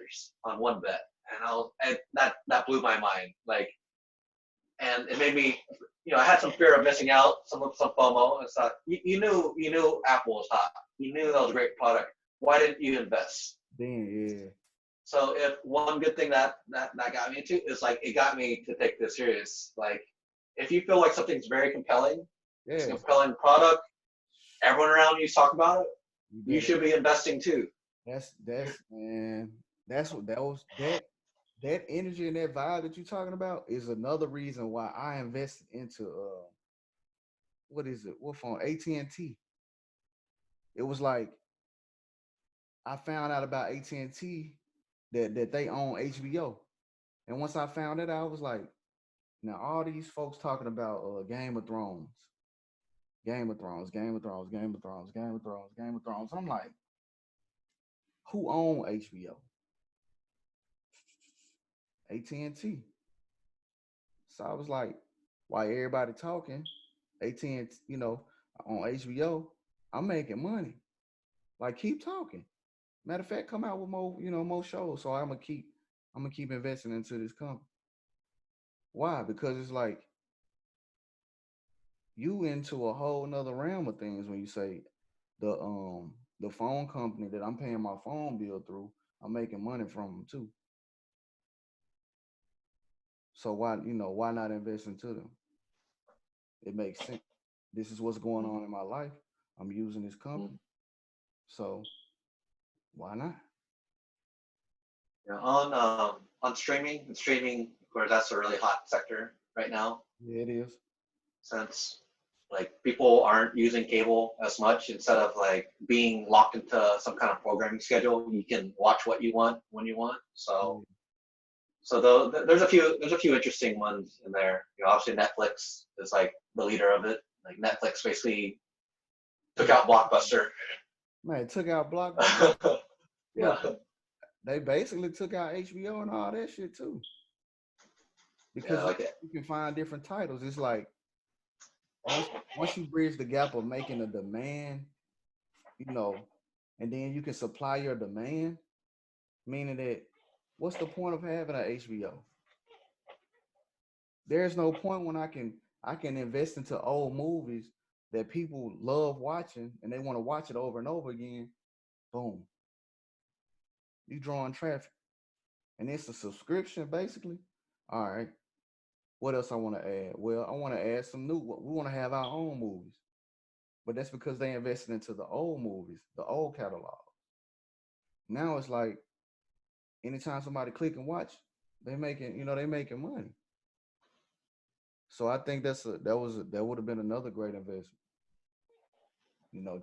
on one bet, and that blew my mind. Like, and it made me, I had some fear of missing out, some FOMO, and stuff. You knew Apple was hot. You knew that was a great product. Why didn't you invest? Then yeah. So if one good thing that got me into is like it got me to take this serious. Like, if you feel like something's very compelling, it's a Yeah. compelling product, everyone around you's talking about it, you better- should be investing too. That's man. That's what that energy and that vibe that you're talking about is another reason why I invested into what is it? What phone? AT&T. It was like I found out about AT&T that they own HBO. And once I found it out, I was like, now all these folks talking about Game of Thrones, Game of Thrones, Game of Thrones, Game of Thrones, Game of Thrones, Game of Thrones. I'm like, who own HBO? AT&T. So I was like, why everybody talking AT&T, on HBO, I'm making money. Like, keep talking. Matter of fact, come out with more shows. So I'm gonna keep investing into this company. Why? Because it's like you into a whole nother realm of things when you say the phone company that I'm paying my phone bill through, I'm making money from them too. So why not invest into them? It makes sense. This is what's going on in my life. I'm using this company. So why not? On streaming, of course, that's a really hot sector right now, Yeah, it is. since like people aren't using cable as much. Instead of like being locked into some kind of programming schedule, you can watch what you want when you want. So Yeah. there's a few interesting ones in there. Obviously Netflix is like the leader of it. Like Netflix basically took out Blockbuster. Man, it took out Blockbuster. Yeah. Look, they basically took out HBO and all that shit too. Yeah, Because like it. you can find different titles. It's like once you bridge the gap of making a demand, you know, and then you can supply your demand, meaning that what's the point of having an HBO? There's no point when I can invest into old movies that people love watching and they want to watch it over and over again. Boom. You drawing traffic. And it's a subscription basically. All right. What else I want to add? Well, I want to add some new. We want to have our own movies, but that's because they invested into the old movies, the old catalog. Now it's like anytime somebody click and watch, they making money. So I think that would have been another great investment.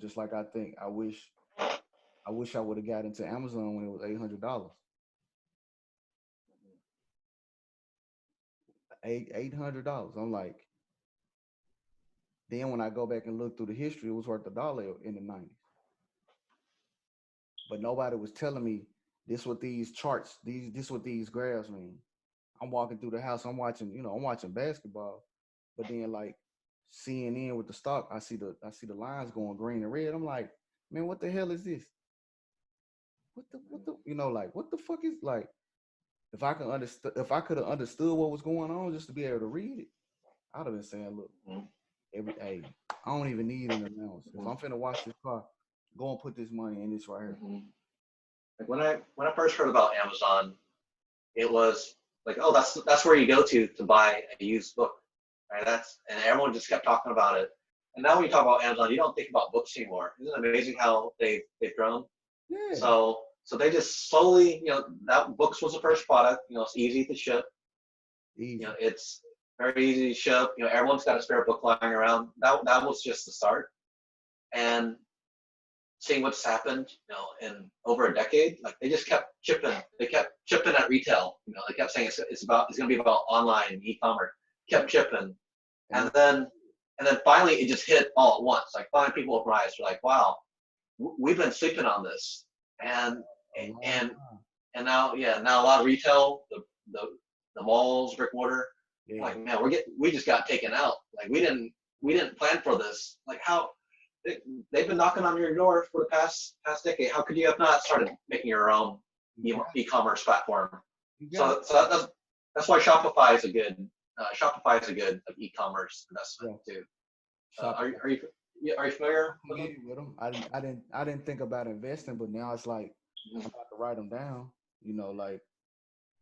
Just like I wish I would have got into Amazon when it was $800. $800. I'm like, then when I go back and look through the history, it was worth $1 in the 90s. But nobody was telling me this what these charts, this what these graphs mean. I'm walking through the house, I'm watching basketball, but then like CNN with the stock, I see the lines going green and red. I'm like, man, what the hell is this? Like what the fuck is like if I could have understood what was going on just to be able to read it, I'd have been saying, look, Mhm. hey, I don't even need an announce. If I'm finna wash this car, go and put this money in this right here. Mhm. Like when I first heard about Amazon, it was like, oh, that's where you go to buy a used book, right? And everyone just kept talking about it. And now when you talk about Amazon, you don't think about books anymore. Isn't it amazing how they've grown? Yeah, So they just slowly, that books was the first product. It's easy to ship. easy. It's very easy to ship. Everyone's got a spare book lying around. That was just the start. And seeing what's happened, in over a decade, like they just kept chipping. They kept chipping at retail. They kept saying it's going to be about online and e-commerce. Kept chipping, And and then finally it just hit all at once. Like finally people realized, like, wow, we've been sleeping on this, and a long and time. and now, yeah, now a lot of retail, the malls, brick and mortar, Yeah. like, man, we just got taken out. Like we didn't plan for this. Like how they've been knocking on your door for the past decade. How could you have not started making your own You got, e-commerce platform? you got, So that's why Shopify is a good e-commerce investment yeah. too. Shop. Are you familiar I'm with them? familiar with them. I didn't think about investing, but now it's like I'm Mhm. about to write them down. Like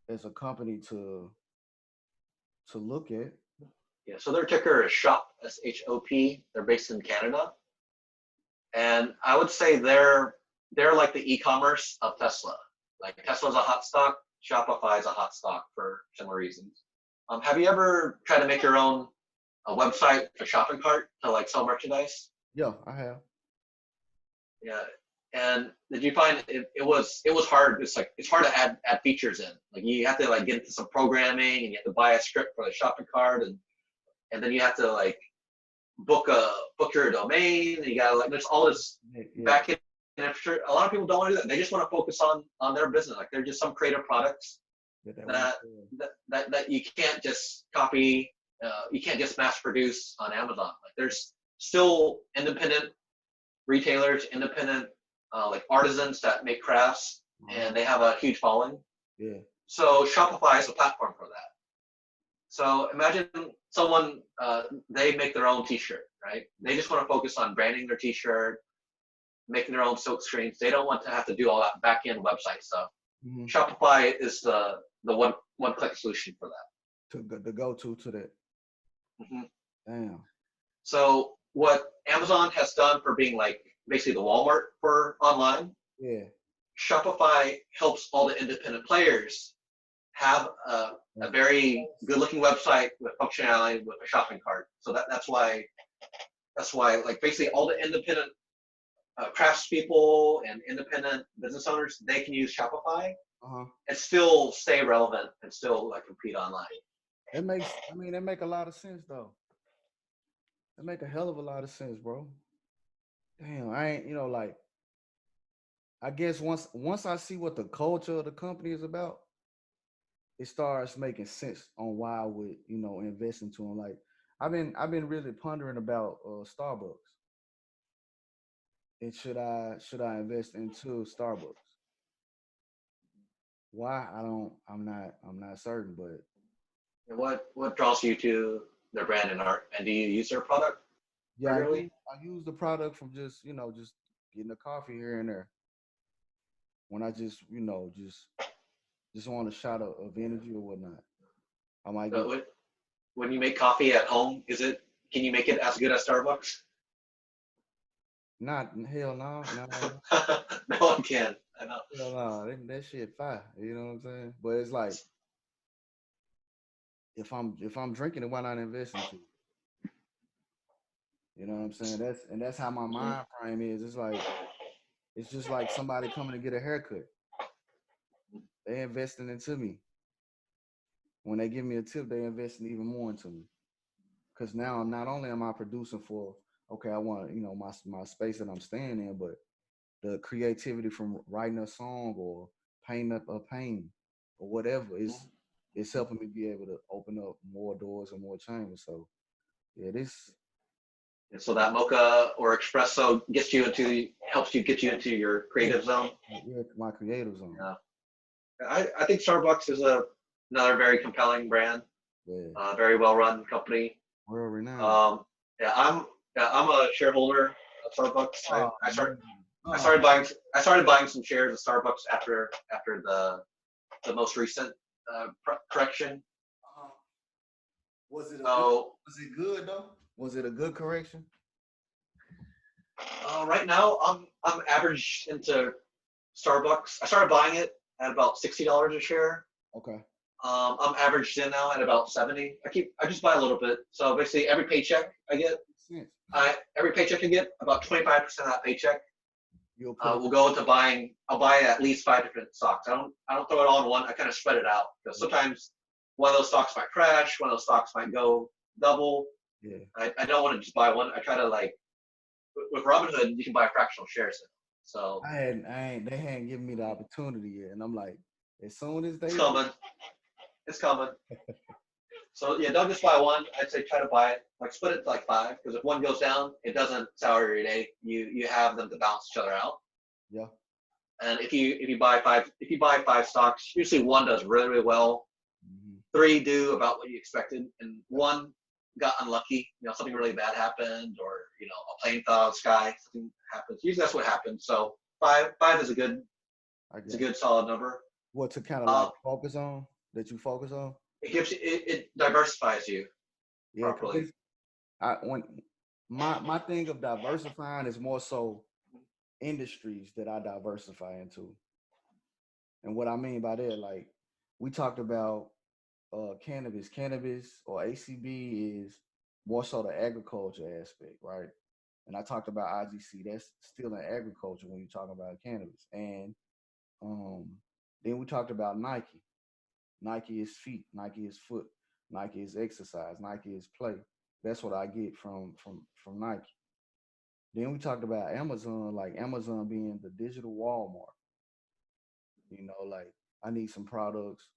as a company to look at. Yeah, so their ticker is SHOP, SHOP. They're based in Canada, and I would say they're like the e-commerce of Tesla. Like Tesla's a hot stock, Shopify is a hot stock for similar reasons. Have you ever tried to make your own a website, a shopping cart to like sell merchandise? Yeah, I have. Yeah. And did you find it was hard? It's hard to add features in. Like you have to like get into some programming and you have to buy a script for the shopping cart and then you have to like book your domain and you gotta like there's all this Yeah, back end infrastructure. A lot of people don't want to do that. They just want to focus on their business. Like they're just some creative products yeah, that one. that that you can't just copy. You can't just mass produce on Amazon. Like there's still independent retailers, independent like artisans that make crafts, and they have a huge following. Yeah, So Shopify is a platform for that. So imagine someone they make their own T-shirt, right? They just want to focus on branding their T-shirt, making their own silk screens. They don't want to have to do all that back end website stuff. mm-hmm. Shopify is the one click solution for that. The go to that. Hmm. Damn. So what Amazon has done for being like basically the Walmart for online, Yeah. Shopify helps all the independent players have a very good looking website with functionality with a shopping cart. So that's why like basically all the independent craftspeople and independent business owners, they can use Shopify Uh-huh. and still stay relevant and still like compete online. It makes. I mean, it make a lot of sense though. It make a hell of a lot of sense, bro. Damn, I ain't. Like I guess once I see what the culture of the company is about, it starts making sense on why I would invest into them. Like I've been really pondering about Starbucks and should I invest into Starbucks? Why I'm not certain, but And what draws you to their brand and art? And do you use their product yeah, I regularly? use I use the product from just getting a coffee here and there when I just want a shot of energy or whatnot. I might get So when you make coffee at home, can you make it as good as Starbucks? not hell no no No one can. I know. hell no that shit fire. You know what I'm saying? But it's like if I'm drinking it, why not invest into it? You know what I'm saying? That's how my Mhm. mind frame is. It's just like somebody coming to get a haircut. They investing into me. When they give me a tip, they investing even more into me. Because now not only am I producing for okay, I want my space that I'm staying in, but the creativity from writing a song or painting up a painting or whatever is it's helping me be able to open up more doors and more chambers. So yeah, this And so that mocha or espresso helps you get you into your yeah, creative zone. yeah, my creative zone. Yeah. I think Starbucks is another very compelling brand, Yeah, very well run company. world renowned. Um, yeah, Yeah, I'm a shareholder of Starbucks. Oh man. I Oh, started buying I started buying some shares of Starbucks after the most recent correction. uh, was it a good? So Was it good though? Was it a good correction? right now I'm averaged into Starbucks. I started buying it at about $60 a share. Okay. I'm averaged in now at about 70. I just buy a little bit. So basically every paycheck I get, Makes sense. every paycheck I get, about 25% of that paycheck You'll put it. will go into buying. I'll buy at least 5 different stocks. I don't throw it all in one. I kind of spread it out because sometimes one of those stocks might crash, one of those stocks might go double. Yeah. I don't want to just buy one. I try to like with Robinhood, you can buy fractional shares. So They hadn't given me the opportunity yet, and I'm like, as soon as it's they do, coming. It's coming. So yeah, don't just buy one. I'd say try to buy it, like split it to like five, because if one goes down, it doesn't sour your day. You have them to balance each other out. yeah, And if you buy five stocks, usually one does really really well. hmm, Three do about what you expected, and yeah, one got unlucky. You know, something really bad happened, or you know, a plane fell out of the sky. Something happens. Usually that's what happens. So five is a good I it's a got good solid number. what to kind of like Um, focus on that you focus on. it gives you it diversifies you Yeah, because properly. it's I when my thing of diversifying is more so industries that I diversify into. And what I mean by that, like we talked about cannabis. Cannabis or ACB is more so the agriculture aspect, right? And I talked about IGC. That's still in agriculture when you talk about cannabis. And um, then we talked about Nike. Nike is feet. Nike is foot. Nike is exercise. Nike is play. That's what I get from Nike. Then we talked about Amazon, like Amazon being the digital Walmart. Like I need some products.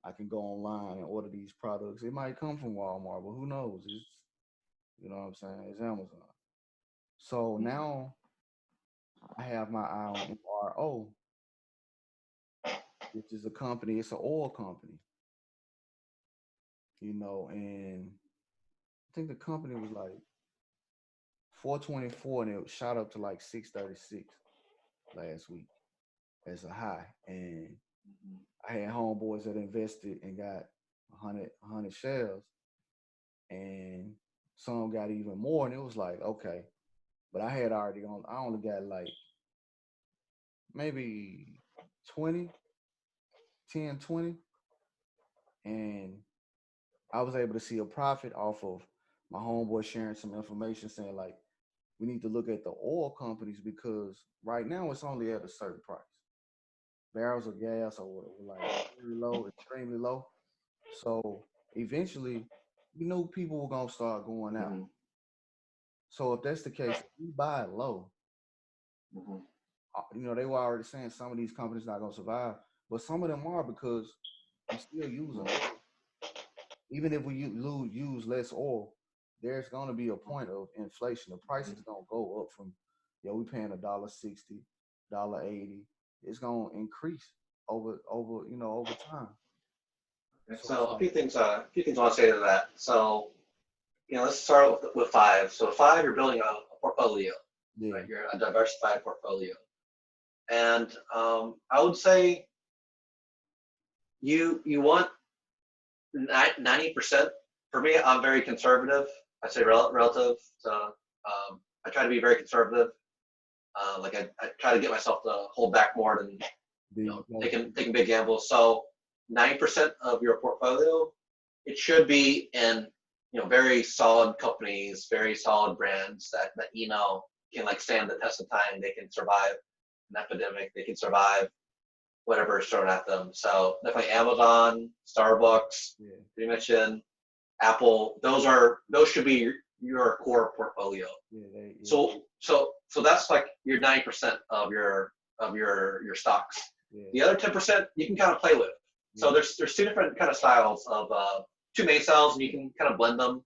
I can go online and order these products. It might come from Walmart, but who knows? What I'm saying? It's Amazon. So now I have my eye on MRO, which is a company, it's an oil company, and I think the company was like 424 and it shot up to like 636 last week as a high. And I had homeboys that invested and got 100 shares, and some got even more. And it was like, okay, but I only got like maybe 20, 10, 20, and I was able to see a profit off of my homeboy sharing some information saying like we need to look at the oil companies because right now it's only at a certain price. Barrels of gas or whatever, like very low, extremely low. So eventually, people were gonna start going out. Mm-hmm. So if that's the case, if we buy it low, Mm-hmm. they were already saying some of these companies not gonna survive, but some of them are because we still using oil. Even if we use less oil, there's gonna be a point of inflation. The price is gonna go up from, we paying $1.60, $1.80. It's gonna increase over time. So So it's like, a few things I want to say to that. So let's start with five. So five, you're building a portfolio, yeah, right? You're a diversified portfolio, and I would say you want 90%. For me, I'm very conservative. I say relative. So I try to be very conservative. Like I try to get myself to hold back more than the taking big gambles. So 90% of your portfolio, it should be in very solid companies, very solid brands that can like stand the test of time. They can survive an epidemic. They can survive whatever is thrown at them. So definitely Amazon, Starbucks, yeah, you mentioned Apple. Those should be your core portfolio. yeah, So that's like your 90% of your stocks. yeah, The other 10% you can kind of play with. So yeah. there's two different kind of styles of two main styles, and you can kind of blend them.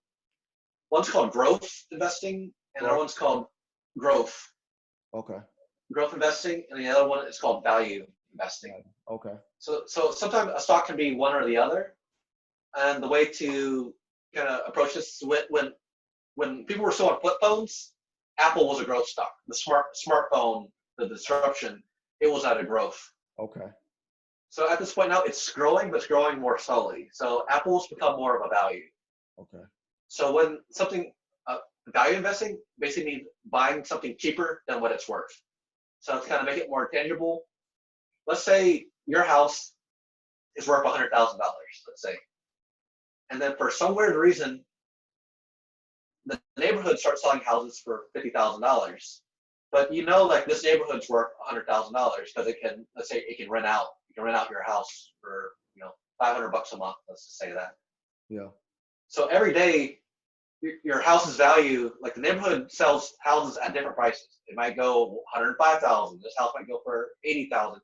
One's called growth investing, and the other Growth. one's called growth Okay. growth investing, and the other one is called value investing. Got it. Okay. So sometimes a stock can be one or the other, and the way to kind of approach this is when when people were still on flip phones, Apple was a growth stock. The smartphone, the disruption, it was at a growth. Okay. So at this point now, it's growing, but it's growing more slowly. So Apple's become more of a value. Okay. So when something value investing basically means buying something cheaper than what it's worth. So it's kind of make it more tangible. Let's say your house is worth $100,000. Let's say, and then for some weird reason, the neighborhood starts selling houses for $50,000. But you know, like this neighborhood's worth $100,000 because it can, let's say, it can rent out. You can rent out your house for $500 a month. Let's just say that. Yeah. So every day, your house's value, like the neighborhood sells houses at different prices. It might go 105,000. This house might go for 80,000.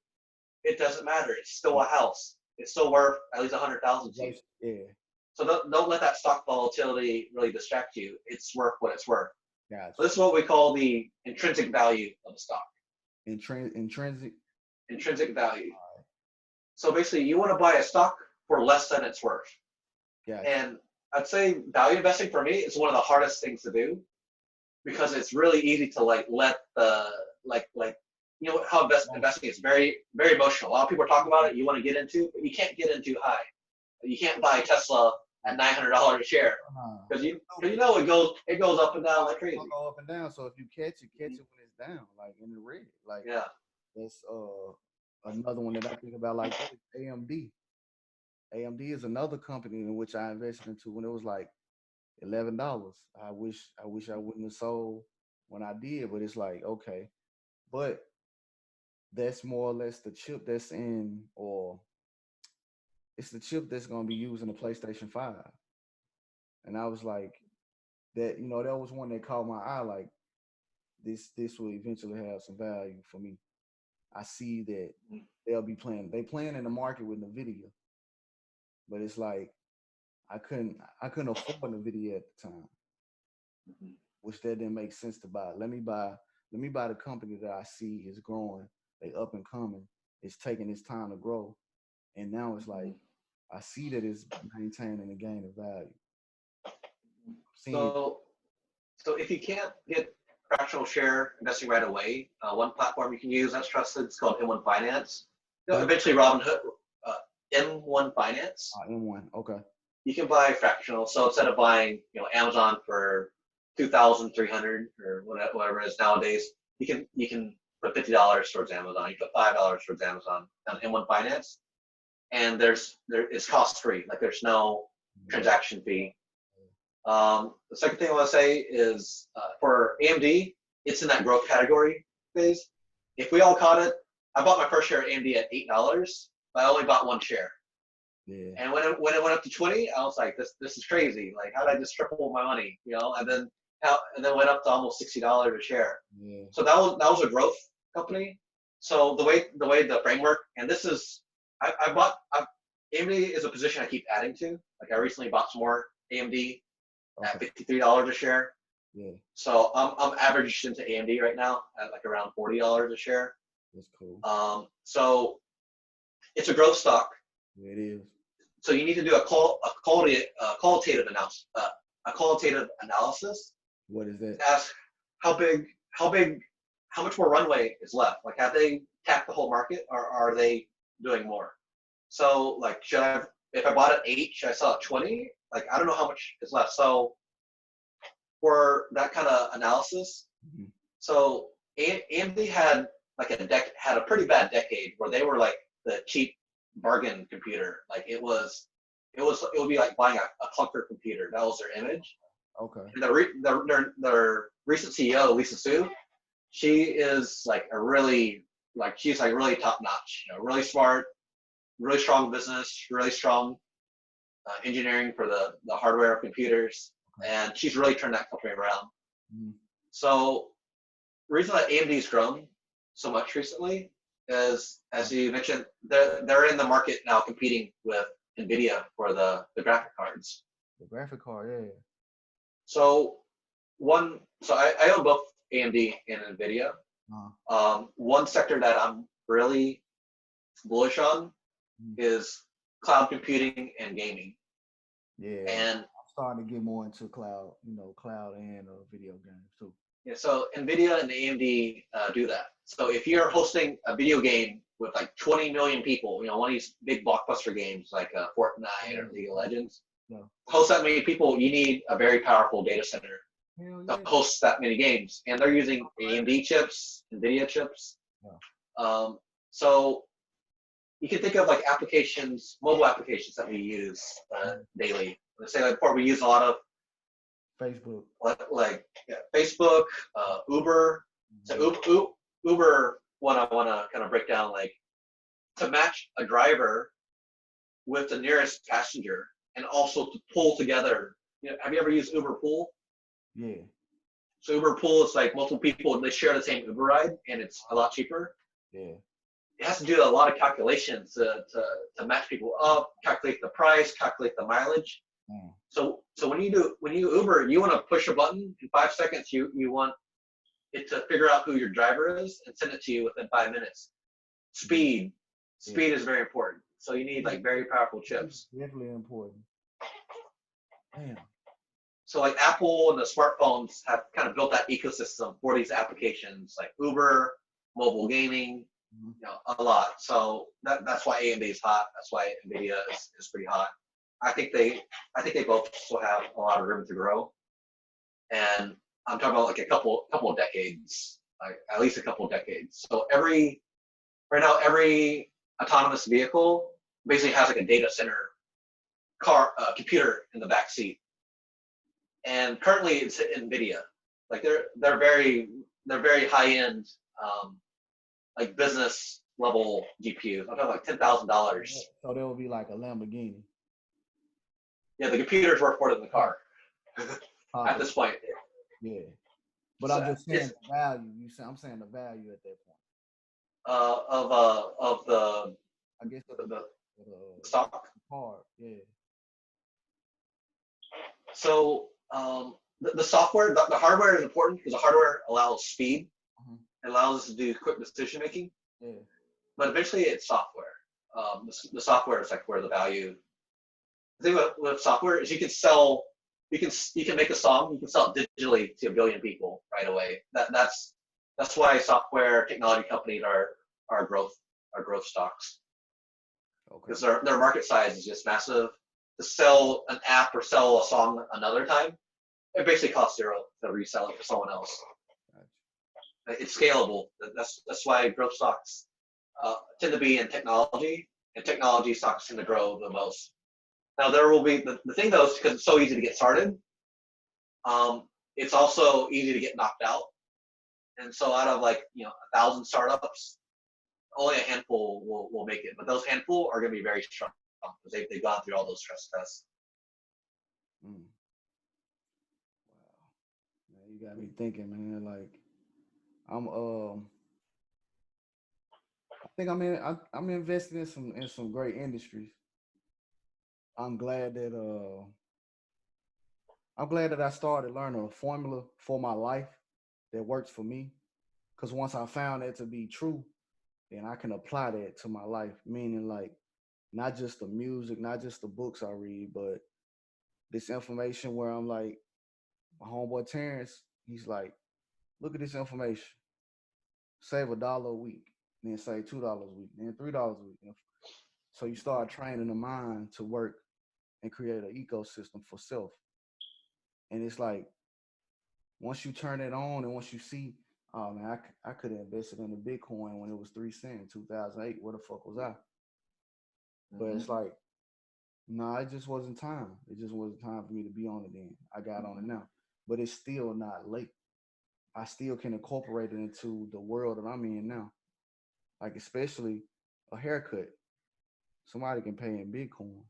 It doesn't matter. It's still a house. It's still worth at least 100,000 to you. Yeah. So don't let that stock volatility really distract you. It's worth what it's worth. Gotcha. So this is what we call the intrinsic value of a stock. Intrinsic value. Right. So basically, you want to buy a stock for less than it's worth. Yeah. And I'd say value investing for me is one of the hardest things to do because it's really easy to let the how investing is very, very emotional. A lot of people are talking about it. You want to get into, but you can't get in too high. You can't buy Tesla at $900 a share because it goes up and down like crazy. It'll go up and down. So if you catch it when it's down, like in the red. Like that's another one that I think about like AMD. AMD is another company in which I invested into when it was like $11. I wish I wouldn't have sold when I did, but it's like okay, but that's more or less the chip that's in, or it's the chip that's going to be used in the PlayStation 5. And I was like, that that was one that caught my eye. Like this will eventually have some value for me. I see that they'll be playing. They playing in the market with NVIDIA. But it's like I couldn't afford NVIDIA at the time, which that didn't make sense to buy. Let me buy the company that I see is growing. They up and coming. It's taking its time to grow, and now it's like I see that it's maintaining a gain of value. So if you can't get fractional share investing right away, one platform you can use that's trusted is called M1 Finance. Eventually, Robinhood. M1 Finance. M1, okay. You can buy fractional. So instead of buying, Amazon for $2,300 or whatever it is nowadays, you can put $50 towards Amazon. You put $5 towards Amazon on M1 Finance, and it's cost free. Like there's no transaction fee. The second thing I want to say is for AMD, it's in that growth category phase. If we all caught it, I bought my first share of AMD at $8. I only bought one share. Yeah. And when it went up to 20, I was like, this is crazy. Like, how did I just triple my money? And then went up to almost $60 a share. Yeah. So that was a growth company. So the way the framework, and this is AMD is a position I keep adding to. Like I recently bought some more AMD at $53 a share. Yeah. So I'm averaged into AMD right now at like around $40 a share. That's cool. So it's a growth stock. Yeah, it is. So you need to do a qualitative analysis. What is that? Ask how much more runway is left. Like, have they tapped the whole market, or are they doing more? So, like, if I bought at 8, should I sell at 20? Like, I don't know how much is left. So, for that kind of analysis, so AMD had a pretty bad decade where they were like the cheap bargain computer. Like it would be like buying a clunker computer. That was their image. Okay. And their recent CEO, Lisa Su, she is really top notch. Really smart, really strong business, really strong engineering for the hardware of computers, and she's really turned that company around. So, the reason that AMD's grown so much recently is, as you mentioned, they're in the market now competing with NVIDIA for the graphic cards. The graphic card, yeah. So I own both AMD and NVIDIA. One sector that I'm really bullish on is cloud computing and gaming. Yeah. And starting to get more into cloud, cloud and video games too. Yeah, so NVIDIA and AMD do that. So if you're hosting a video game with like 20 million people, one of these big blockbuster games like Fortnite or League of Legends, Yeah. host that many people, you need a very powerful data center Hell to yeah. host that many games. And they're using AMD chips, NVIDIA chips. Yeah. So you can think of like applications, mobile applications that we use daily. Let's say like before we use a lot of Facebook. Facebook, Uber. So Uber, one I want to kind of break down, like to match a driver with the nearest passenger, and also to pull together. Have you ever used Uber Pool? Yeah. So Uber Pool is like multiple people and they share the same Uber ride, and it's a lot cheaper. Yeah. It has to do a lot of calculations to match people up, calculate the price, calculate the mileage. Mm. So when you Uber, you want to push a button in 5 seconds. You want it to figure out who your driver is and send it to you within 5 minutes. Speed is very important. So you need like very powerful chips. Definitely important. Damn. So like Apple and the smartphones have kind of built that ecosystem for these applications like Uber, mobile gaming, a lot. So that's why AMD is hot. That's why NVIDIA is pretty hot. I think they both still have a lot of room to grow. And I'm talking about like a couple of decades, like at least a couple of decades. So every autonomous vehicle basically has like a data center computer in the back seat. And currently it's NVIDIA. Like they're very high end, like business level GPUs. I'm talking like $10,000. So there will be like a Lamborghini. Yeah, the computer's worth more than the car at this point. Yeah, but I'm just saying the value. I'm saying the value at that point. Of the, I guess the stock. Hard, yeah. So the software, the hardware is important because the hardware allows speed. It allows us to do quick decision making. Yeah. But eventually, it's software. The software is like where the value. The thing with software is you can make a song, you can sell it digitally to a billion people right away. That's why software technology companies are growth stocks. Because their market size is just massive. To sell an app or sell a song another time, it basically costs zero to resell it for someone else. It's scalable. That's why growth stocks tend to be in technology, and technology stocks tend to grow the most. Now there will be the thing though, is because it's so easy to get started. It's also easy to get knocked out, and so out of 1,000 startups, only a handful will make it. But those handful are going to be very strong because they've gone through all those stress tests. Wow, man, you got me thinking, man. Like I think I'm investing in some great industries. I'm glad that I started learning a formula for my life that works for me. Because once I found that to be true, then I can apply that to my life. Meaning, like, not just the music, not just the books I read, but this information where I'm like, my homeboy Terrence, he's like, look at this information. Save $1 a week, then save $2 a week, then $3 a week. So you start training the mind to work and create an ecosystem for self. And it's like, once you turn it on and once you see, oh man, I could have invested in the Bitcoin when it was 3 cents in 2008. Where the fuck was I? But it's like, no, it just wasn't time. It just wasn't time for me to be on it then. I got on it now. But it's still not late. I still can incorporate it into the world that I'm in now. Like, especially a haircut. Somebody can pay in Bitcoin.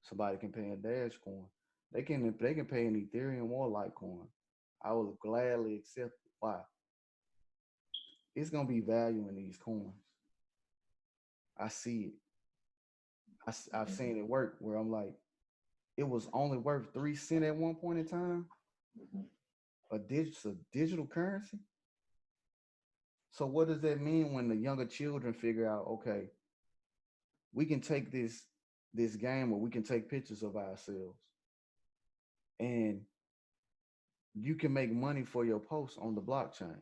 Somebody can pay in Dashcoin. They can pay in Ethereum or Litecoin. I will gladly accept it. Why? It's gonna be value in these coins. I see it. I've seen it work where I'm like, it was only worth 3 cents at one point in time. A digital currency. So what does that mean when the younger children figure out, okay, we can take this game where we can take pictures of ourselves. and you can make money for your posts on the blockchain,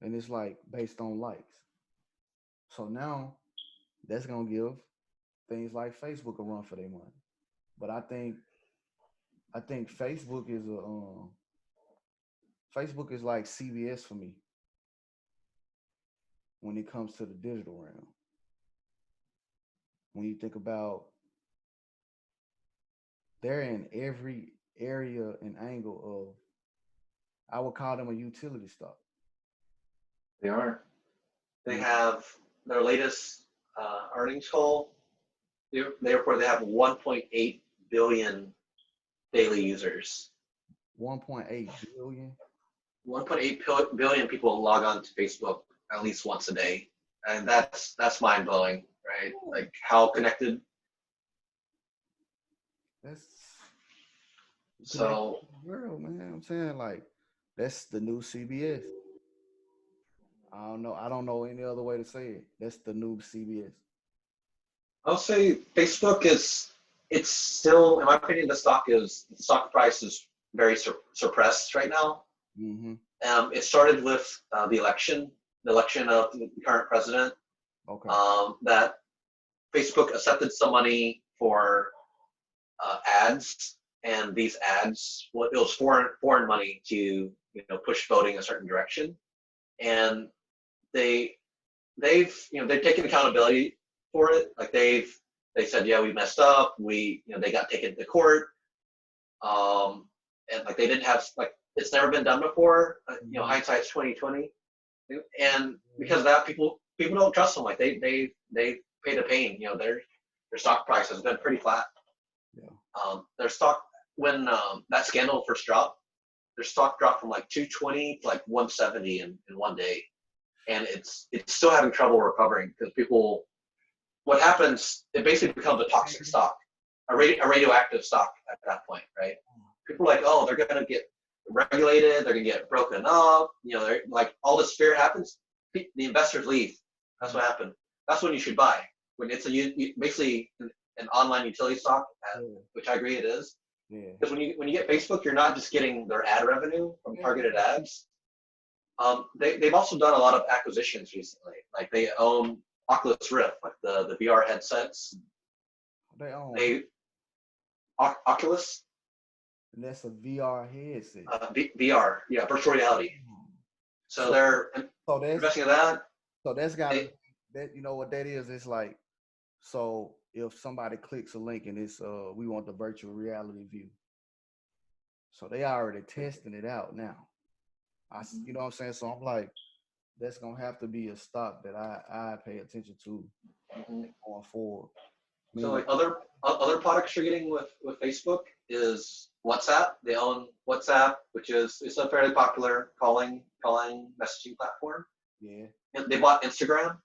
and it's like based on likes. So now that's gonna give things like Facebook a run for their money. But I think Facebook is like CBS for me when it comes to the digital realm. When you think about, they're in every area and angle of, I would call them a utility stock. They are. They Mm. have their latest earnings call. Therefore, they have 1.8 billion daily users. 1.8 billion. 1.8 billion people log on to Facebook at least once a day, and that's mind blowing, right? Like how connected. That's connected So to the world, man. I'm saying, like, that's the new CBS. I don't know any other way to say it. That's the new CBS. I'll say Facebook is. It's still, in my opinion, the stock price is very suppressed right now. Mm-hmm. It started with the election of the current president. Okay. That Facebook accepted some money for ads, and these ads, well, it was foreign money to push voting a certain direction, and they they've taken accountability for it. Like they said, yeah, we messed up. They got taken to court, and like they didn't have like it's never been done before. Mm-hmm. Hindsight's 2020, and because of that, people don't trust them. Like they pay the pain. Their stock price has been pretty flat. Yeah. Their stock when that scandal first dropped, their stock dropped from like 220 to like 170 in one day, and it's still having trouble recovering because people. What happens? It basically becomes a toxic stock, a radioactive stock at that point, right? People are like, oh, they're gonna get regulated, they're gonna get broken up. They're like all this fear happens. The investors leave. That's what happened. That's when you should buy. When it's basically an online utility stock, Yeah. which I agree it is. Yeah. Because when you get Facebook, you're not just getting their ad revenue from targeted ads. They've also done a lot of acquisitions recently. Like they own Oculus Rift, like the VR headsets. They own who? They Oculus And that's a VR headset. VR, yeah, virtual reality. Mm. So So they're so that's investing in that. so that's gotta They, be that, you know what that is? It's like, so if somebody clicks a link and it's we want the virtual reality view. So they already testing it out now. You know what I'm saying? So I'm like, that's gonna have to be a stock that I pay attention to mhm. going forward. I So mean, like other products you're getting with Facebook is WhatsApp. They own WhatsApp, which is it's a fairly popular calling messaging platform. yeah, And they bought Instagram.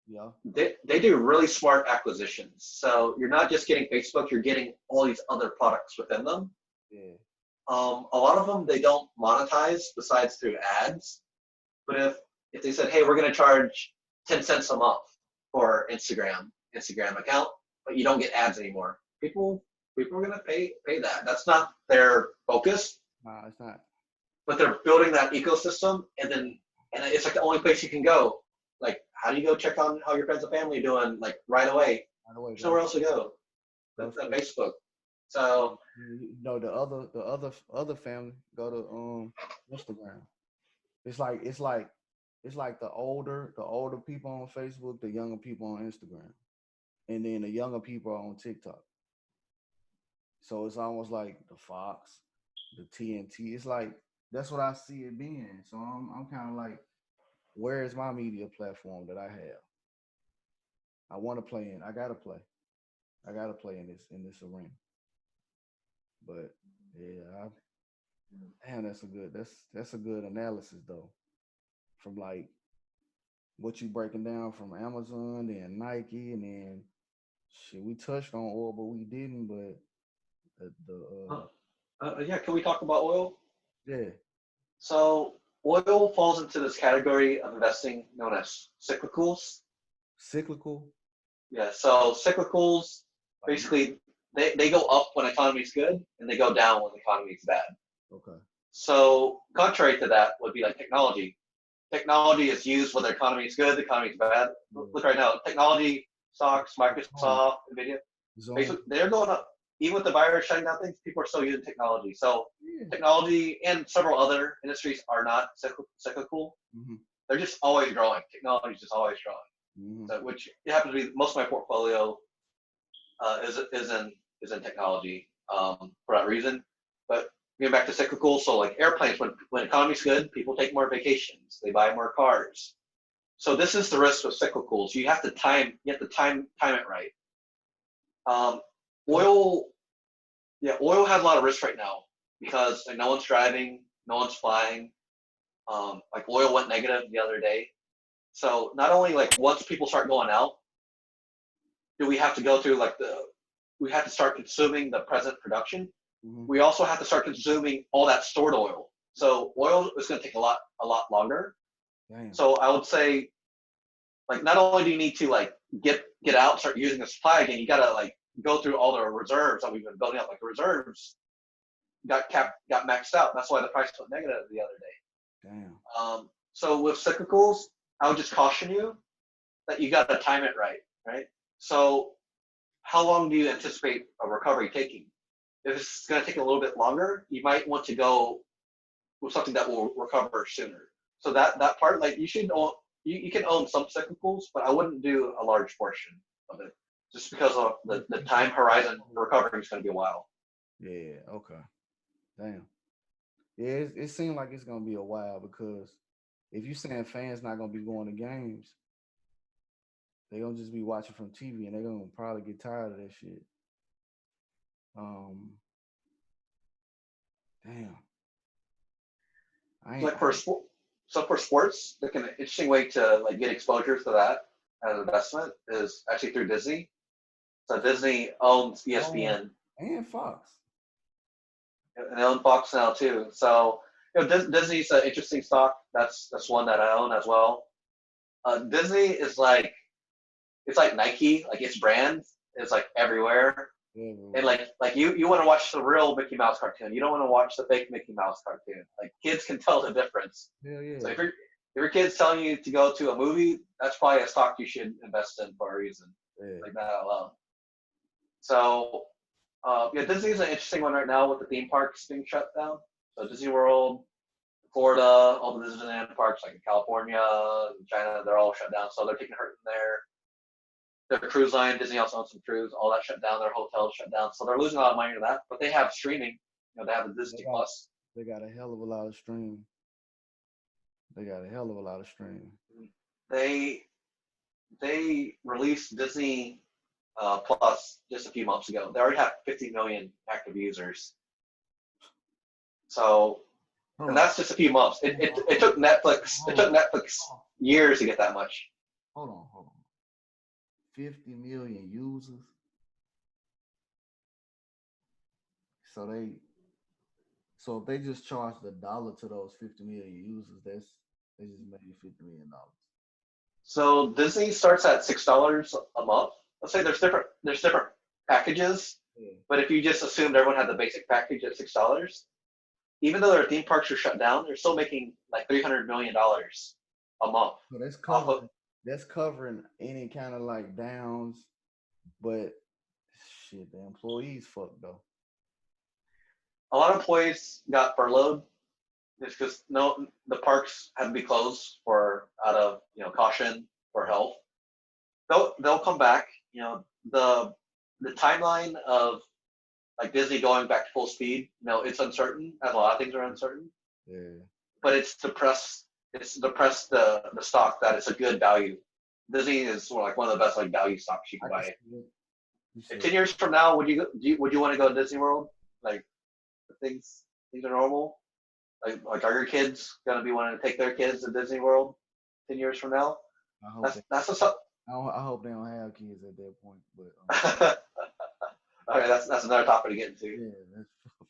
yeah, They do really smart acquisitions. So you're not just getting Facebook, you're getting all these other products within them. yeah, A lot of them they don't monetize besides through ads. But if they said, hey, we're going to charge 10 cents a month for Instagram account, but you don't get ads anymore, people are going to pay that. That's not their focus, nah, it's not. but they're building that ecosystem, and it's like the only place you can go. Like, how do you go check on how your friends and family are doing? Like right away, By the way, there's nowhere else to go go than straight. Facebook. So The other family go to Instagram. It's like the older people on Facebook, the younger people on Instagram, and then the younger people are on TikTok. So it's almost like the Fox, the TNT. It's like that's what I see it being. So I'm kind of like, where is my media platform that I have? I want to play in. I gotta play. I gotta play in this arena. But yeah, damn, that's a good analysis though. From like what you breaking down from Amazon, then Nike, and then shit. We touched on oil, but we didn't. But the uh, yeah, can we talk about oil? yeah, So oil falls into this category of investing known as cyclicals. cyclical, Yeah, so cyclicals like basically they go up when economy's good and they go down when the economy's bad. Okay. So contrary to that would be like technology. Technology is used when the economy is good, the economy is bad. Look right now, technology stocks, Microsoft, Nvidia, Zoom. Facebook, they're going up. Even with the virus shutting down things, people are still using technology. So Yeah. technology and several other industries are not cyclical. Mm-hmm. They're just always growing. Technology is just always growing. Mm-hmm. So, which happens to be most of my portfolio is in technology for that reason. But getting back to cyclical, so like airplanes, when economy's good, people take more vacations, they buy more cars. So this is the risk with cyclicals. You have to time it right. Um, oil, yeah, oil has a lot of risk right now because like no one's driving, no one's flying. Like oil went negative the other day. So not only like once people start going out, do we have to go through like we have to start consuming the present production. Mm-hmm. We also have to start consuming all that stored oil. So oil is going to take a lot longer. Damn. So I would say, like, not only do you need to like get out, and start using the supply again, you got to like go through all the reserves that we've been building up. Like the reserves got maxed out. That's why the price went negative the other day. Damn. So with cyclicals, I would just caution you that you got to time it right, right? So how long do you anticipate a recovery taking? If it's going to take a little bit longer, you might want to go with something that will recover sooner. So that part, like you should own, you can own some cyclicals, but I wouldn't do a large portion of it just because of the time horizon for recovery is going to be a while. Yeah. Okay. Damn. Yeah. It seems like it's gonna be a while because if you saying fans not gonna be going to games, they gonna just be watching from TV and they're gonna probably get tired of that shit. Um. Damn. I ain't. Like for sport, so for sports, like an interesting way to like get exposure to that as an investment is actually through Disney. So Disney owns Oh, ESPN and Fox. and they own Fox now too. So Disney's an interesting stock. That's one that I own as well. Disney is like it's like Nike, like its brand is like everywhere. And Everywhere. like you want to watch the real Mickey Mouse cartoon. You don't want to watch the fake Mickey Mouse cartoon. Like kids can tell the difference. Hell So yeah. if your kid's telling you to go to a movie, that's probably a stock you should invest in for a reason. Yeah. Like that alone. So yeah, Disney's an interesting one right now with the theme parks being shut down. So Disney World, Florida, all the Disneyland parks like in California, China, they're all shut down. So they're taking a hurt in there. Their cruise line, Disney also owns some cruise, all that shut down. Their hotels shut down, so they're losing a lot of money to that. But they have streaming. You know, they have the They Disney got Plus. they got a hell of a lot of stream. They got a hell of a lot of stream. They released Disney Plus just a few months ago. They already have 50 million active users. So, Hold and on. that's just a few months. It took Netflix. It took Netflix years to get that much. Hold on. 50 million users. So if they just charged $1 to those 50 million users, they just made $50 million. So Disney starts at $6 a month. Let's say there's different packages, Yeah. but if you just assumed everyone had the basic package at $6, even though their theme parks are shut down, they're still making like $300 million a month So off of. that's covering any kind of like downs, but shit, the employees fucked though. A lot of employees got furloughed just because the parks had to be closed for out of caution for health. They'll come back. You know the timeline of like Disney going back to full speed. It's uncertain as a lot of things are uncertain. Yeah. But it's depressed. It's depressed the stock that it's a good value. Disney is like one of the best like value stocks you can buy. You 10 years from now, would you want to go to Disney World? Like things are normal. Like are your kids gonna be wanting to take their kids to Disney World 10 years from now? I hope That's I hope they don't have kids at that point, but okay, that's another topic to get into. yeah,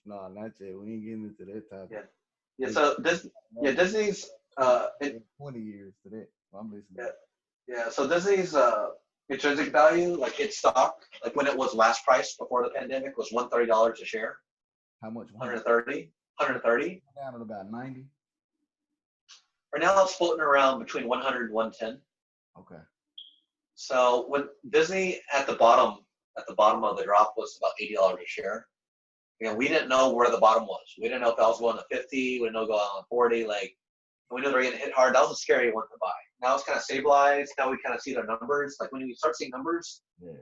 no, not yet. We ain't getting into that topic. Yeah. So Disney's 20 years to that. I'm listening. Yeah. So Disney's intrinsic value, like its stock, like when it was last priced before the pandemic, was $130 a share. How much? 130. 130. Down at about 90. Right now it's floating around between 100 and 110. Okay. So when Disney at the bottom of the drop was about $80 a share. We didn't know where the bottom was. We didn't know if that was going to 50. We didn't know it was going to 40. Like, we knew they were getting hit hard. That was a scary one to buy. Now it's kind of stabilized. Now we kind of see their numbers. Like when you start seeing numbers, Yeah.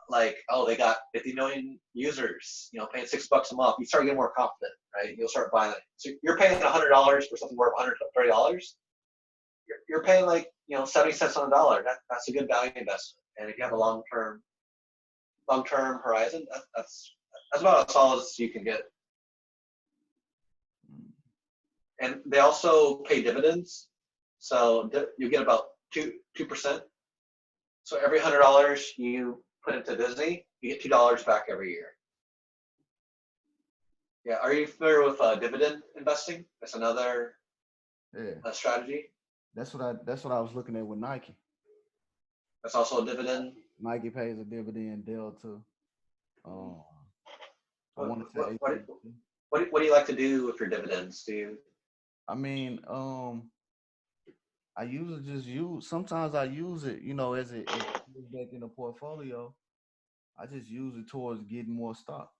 like, oh, they got 50 million users, paying $6 a month. You start getting more confident, right? You'll start buying it. So you're paying $100 for something worth $130. You're paying like 70 cents on the dollar. That's a good value investment. And if you have a long-term horizon, that's about as solid as you can get. And they also pay dividends, so you get about 2%. So every $100 you put into Disney, you get $2 back every year. Yeah, are you familiar with dividend investing? That's another strategy. That's what I was looking at with Nike. That's also a dividend. Nike pays a dividend Delta. What do you like to do with your dividends? I mean, I usually just use. Sometimes I use it, as it goes back in the portfolio. I just use it towards getting more stock.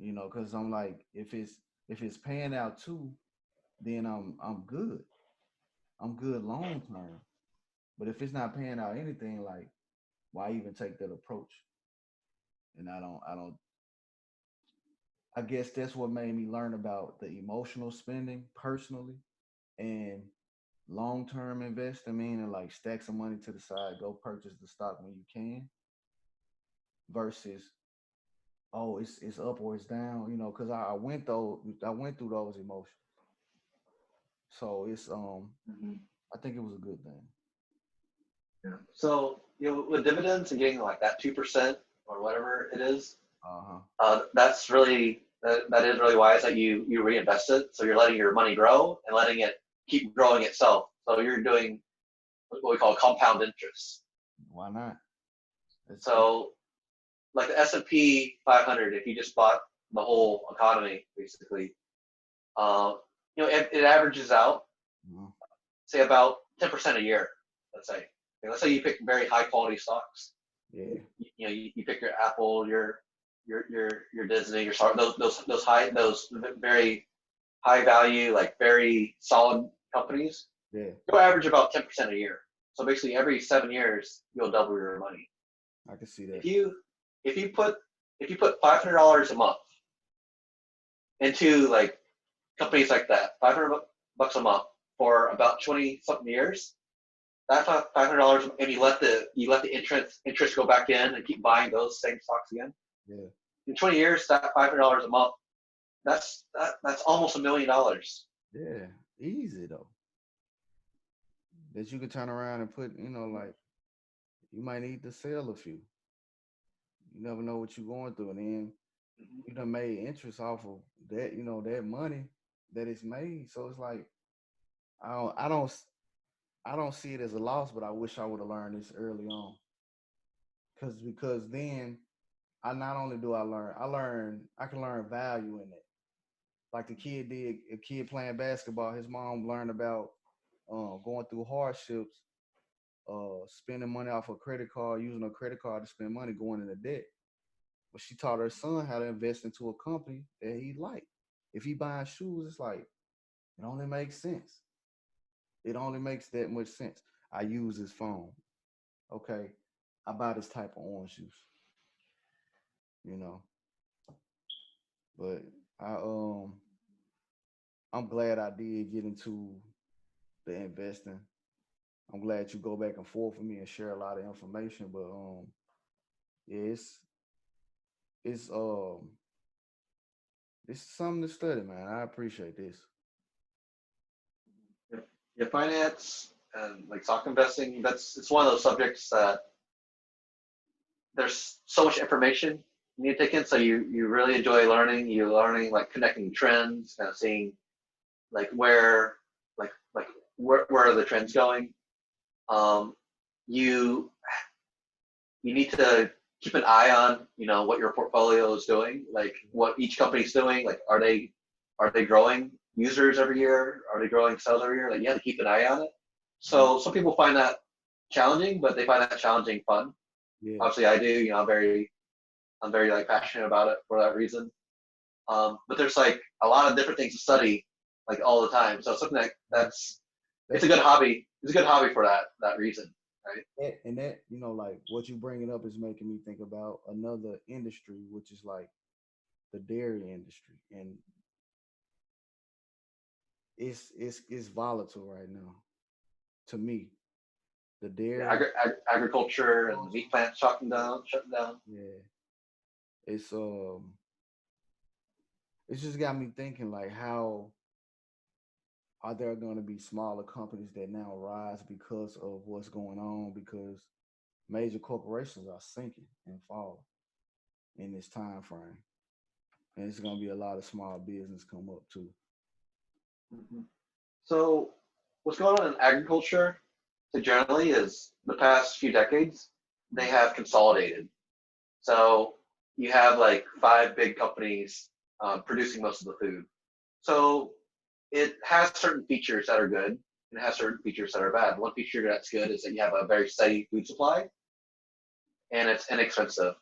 Because I'm like, if it's paying out too, then I'm good. I'm good long term. But if it's not paying out anything, like, why even take that approach? And I guess that's what made me learn about the emotional spending personally and long-term investing, meaning like stack some money to the side, go purchase the stock when you can, versus, oh, it's up or it's down, because I went through those emotions. So it's I think it was a good thing. Yeah. So with dividends and getting like that 2% or whatever it is, that's really that is really wise that you reinvest it. So you're letting your money grow and letting it keep growing itself. So you're doing what we call compound interest. Why not? So like the S&P 500, if you just bought the whole economy, basically, it averages out, say about 10% a year. Let's say. Let's say you pick very high quality stocks. Yeah. You pick your Apple, your Disney, your those very high value, like very solid companies. Yeah. You'll average about 10% a year. So basically, every 7 years, you'll double your money. I can see that. If you put $500 a month into like companies like that, $500 a month for about 20 something years, that $500, and you let the interest go back in and keep buying those same stocks again. Yeah. In 20 years, that $500 a month, that's almost $1 million. Yeah, easy though. That you could turn around and put, like, you might need to sell a few. You never know what you're going through, and then you done made interest off of that, that money that it's made. So it's like, I don't see it as a loss, but I wish I would have learned this early on. Because then I not only do I can learn value in it. Like a kid playing basketball, his mom learned about going through hardships, spending money off a credit card, using a credit card to spend money, going into debt. But she taught her son how to invest into a company that he liked. If he buying shoes, it's like, it only makes sense. It only makes that much sense. I use his phone. Okay, I buy this type of orange juice. But I'm glad I did get into the investing. I'm glad you go back and forth with me and share a lot of information. But yeah, it's something to study, man. I appreciate this. Your finance and like stock investing, it's one of those subjects that there's so much information you need to take in. So you really enjoy learning. You're learning like connecting trends, kind of seeing like where are the trends going. you you need to keep an eye on, what your portfolio is doing, like what each company's doing. Like, are they growing users every year? Are they growing sales every year? Like, you have to keep an eye on it. Yeah. So some people find that challenging, but they find that challenging fun. Yeah. Obviously, I do. I'm very like passionate about it for that reason. But there's like a lot of different things to study, like all the time. So something that's it's That's a good hobby. It's a good hobby for that reason, right? that, like what you bringing up is making me think about another industry, which is like the dairy industry, and it's volatile right now. To me, the Yeah, dairy, agriculture and the meat plants shutting down. yeah, it's it's just got me thinking like how are there going to be smaller companies that now rise because of what's going on, because major corporations are sinking and falling in this time frame, and it's going to be a lot of small business come up too. Hmm. So what's going on in agriculture, generally, is the past few decades they have consolidated. So you have like five big companies producing most of the food. So it has certain features that are good and it has certain features that are bad. One feature that's good is that you have a very steady food supply and it's inexpensive.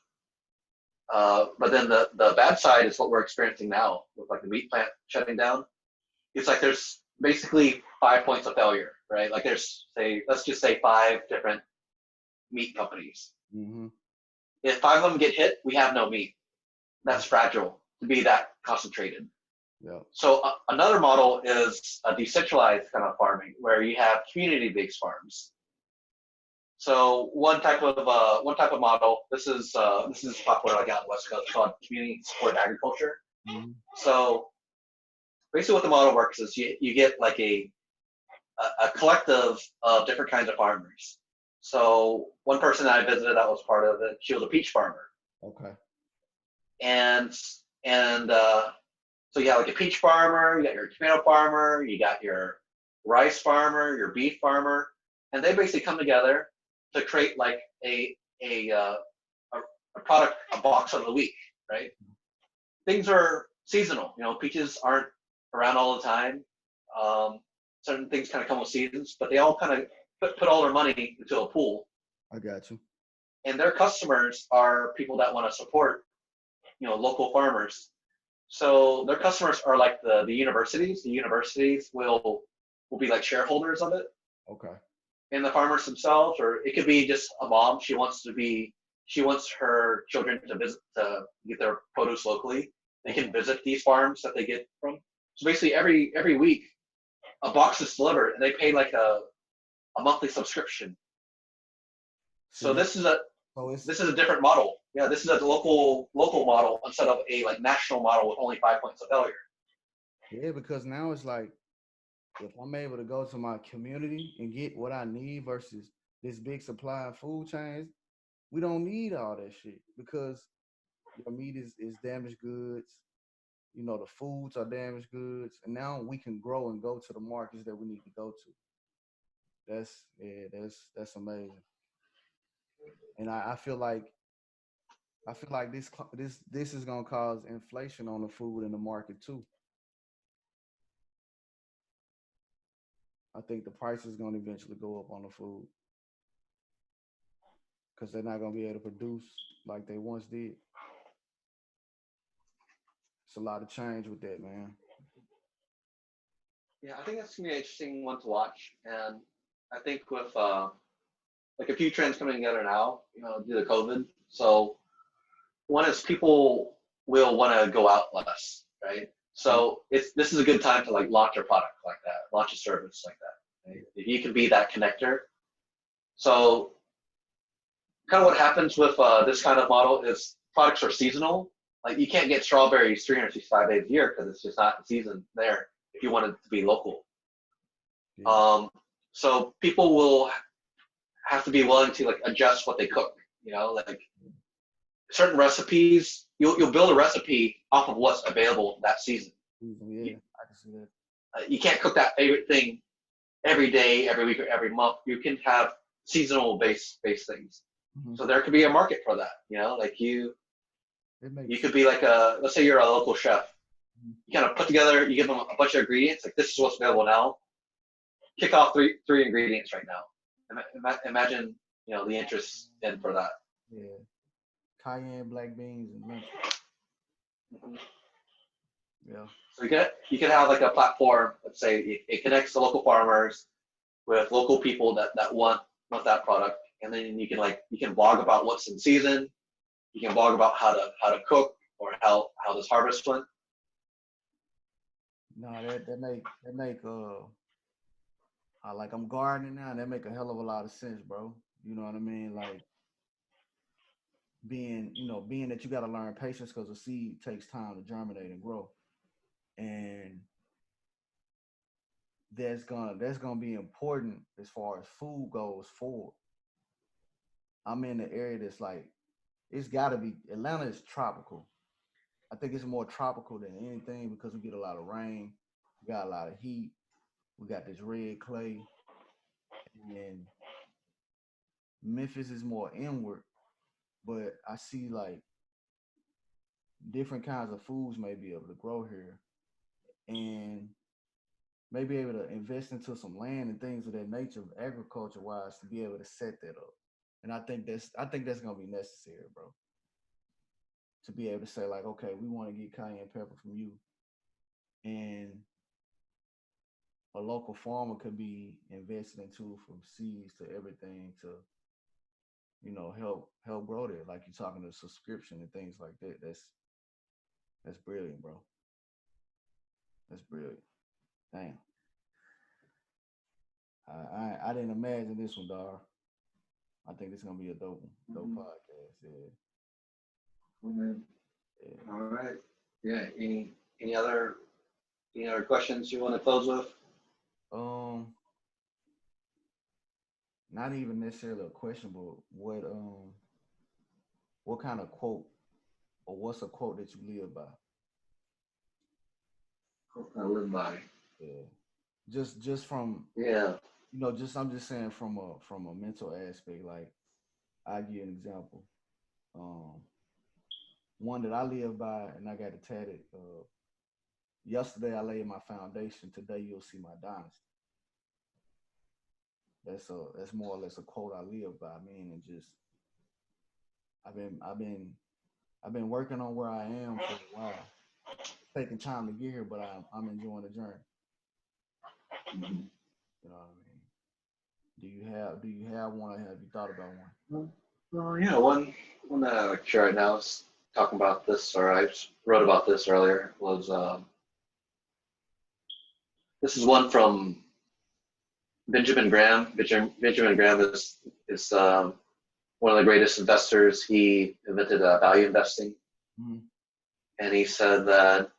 But then the bad side is what we're experiencing now with like the meat plant shutting down. It's like there's basically 5 points of failure, right? Like there's let's just say five different meat companies. Mm-hmm. If five of them get hit, we have no meat. That's fragile to be that concentrated. Yeah. So another model is a decentralized kind of farming where you have community-based farms. So one type of model. This is popular like out in the West Coast, called community supported agriculture. Mm-hmm. So basically, what the model works is you get like a collective of different kinds of farmers. So one person that I visited that was part of it, she was a peach farmer, Okay. and and so you have like a peach farmer, you got your tomato farmer, you got your rice farmer, your beef farmer, and they basically come together to create like a product, a box of the week, right? Things are seasonal. Peaches aren't around all the time. Um, Certain things kind of come with seasons, but they all kind of put all their money into a pool, I got you. and their customers are people that want to support, local farmers. So their customers are like the universities. The universities will be like shareholders of it, Okay. and the farmers themselves, or it could be just a mom. She wants her children to visit to get their produce locally. They can visit these farms that they get from. So basically, every week, a box is delivered, and they pay like a monthly subscription. So See, this is a so it's this is a different model. Yeah, this is a local model instead of a like national model with only 5 points of failure. yeah, because now it's like if I'm able to go to my community and get what I need versus this big supply of food chains, we don't need all that shit because your meat is damaged goods. The foods are damaged goods, and now we can grow and go to the markets that we need to go to. That's amazing, and I feel like this is gonna cause inflation on the food in the market too. I think the price is gonna eventually go up on the food because they're not gonna be able to produce like they once did. It's a lot of change with that, man. Yeah, I think that's gonna be an interesting one to watch, and I think with like a few trends coming together now, due to COVID. So one is people will want to go out less, right? So this is a good time to like launch a product like that, launch a service like that. Right? If you can be that connector. So kind of what happens with this kind of model is products are seasonal. Like you can't get strawberries 365 days a year because it's just not in season there if you want it to be local. Yeah. Um, so people will have to be willing to like adjust what they cook. Like certain recipes, you'll build a recipe off of what's available that season. Yeah, I can see You can't cook that favorite thing every day, every week, or every month. You can have seasonal based things. Mm-hmm. So there could be a market for that. Like It you makes could be like let's say you're a local chef. Mhm. You kind of put together, you give them a bunch of ingredients. Like this is what's available now. Kick off three ingredients right now. Imagine the interest in for that. Yeah, cayenne, black beans, and lentils. Mhm. Yeah. So you can have like a platform. Let's say it connects the local farmers with local people that want that product, and then you can blog about what's in season. You can blog about how to cook or how this harvest went. No, that make like I'm gardening now, and that make a hell of a lot of sense, bro. You know what I mean? Like being that you got to learn patience because a seed takes time to germinate and grow, and that's gonna be important as far as food goes forward. I'm in the area that's like it's got to be Atlanta is tropical. I think it's more tropical than anything because we get a lot of rain, we got a lot of heat, we got this red clay, and Memphis is more inward. But I see like different kinds of foods may be able to grow here, and may be able to invest into some land and things of that nature, agriculture wise, to be able to set that up. And I think that's gonna be necessary, bro, to be able to say like, okay, we want to get cayenne pepper from you, and a local farmer could be invested into from seeds to everything to help grow that. Like you're talking to subscription and things like that. That's brilliant, bro. That's brilliant. Damn, I didn't imagine this one, Dar. I think this is gonna be a dope Mm-hmm. podcast. Yeah, yeah. All right. Yeah. Any other questions you want to close with? Um, not even necessarily a question, but what kind of quote or what's a quote that you live by? I live by. Yeah, just from Yeah. just I'm just saying from a mental aspect. Like I give you an example. Um, one that I live by, and I got it tatted. Yesterday I laid my foundation. Today you'll see my dynasty. That's more or less a quote I live by. Meaning just I've been I've been I've been working on where I am for a while. It's taking time to get here, but I'm enjoying the journey. Mhm. You know what I mean? Do you have one or have you thought about one? Well, yeah. One that I like to share right now is talking about this, or I just wrote about this earlier. Was this is one from Benjamin Graham. Benjamin Graham is one of the greatest investors. He invented value investing, Mm-hmm. and he said that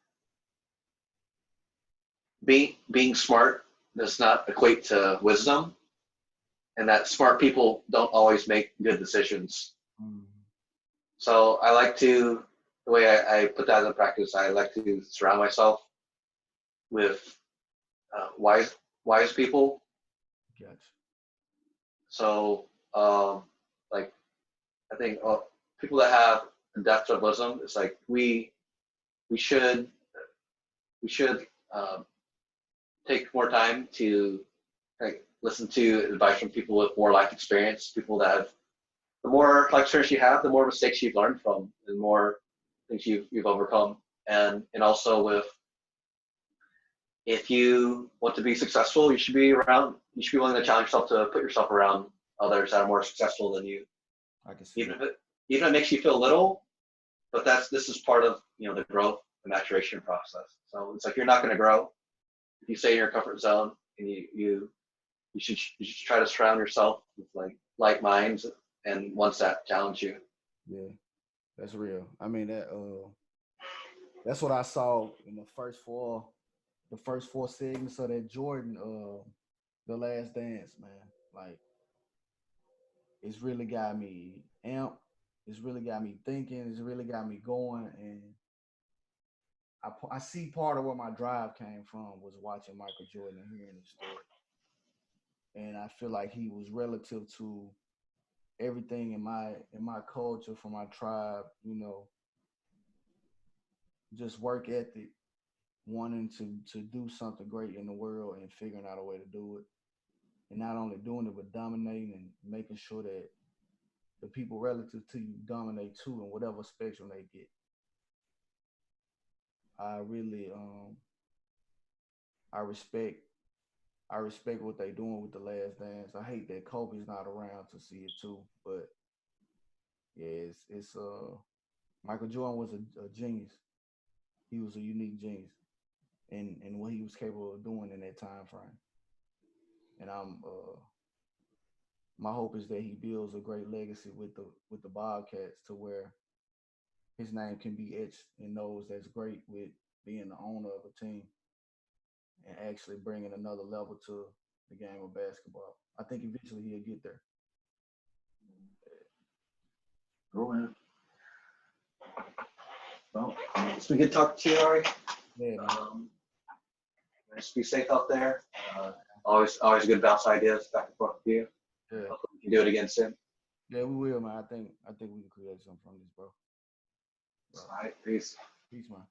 being smart does not equate to wisdom, and that smart people don't always make good decisions. Mm-hmm. So I like to the way I put that into practice. I like to surround myself with wise people. Gotcha. So like I think people that have a depth of wisdom, it's like we should we should um, take more time to like listen to advice from people with more life experience, people that have the more life experience you have, the more mistakes you've learned from, and more things you've overcome, and also with if you want to be successful, you should be willing to challenge yourself to put yourself around others that are more successful than you, I can see even that. if it makes you feel little. But this is part of the growth and maturation process. So it's like you're not going to grow if you stay in your comfort zone, and you should try to surround yourself with like minds and ones that challenge you. Yeah, that's real. I mean that's what I saw in the first four segments of that Jordan The Last Dance, man. Like it's really got me amped. It's really got me thinking. It's really got me going. And I see part of where my drive came from was watching Michael Jordan and hearing his story. and I feel like he was relative to everything in my culture, from my tribe. You know, just work ethic, wanting to do something great in the world and figuring out a way to do it, and not only doing it but dominating and making sure that the people relative to you dominate too in whatever spectrum they get. I really I respect I respect what they doing with the Last Dance. I hate that Kobe's not around to see it too, but yeah, it's Michael Jordan was a genius. He was a unique genius in what he was capable of doing in that time frame. And my hope is that he builds a great legacy with the Bobcats to where his name can be etched in those that's great with being the owner of a team and actually bringing another level to the game of basketball. I think eventually he'll get there. Go ahead. Well, it's been good talking to you, Ari. Yeah, man. Just be safe out there. Always good to bounce ideas back and forth with you. Yeah. Hopefully we can do it again soon. Yeah, we will, man. I think we can create something from this, bro. All right, peace. Peace, man.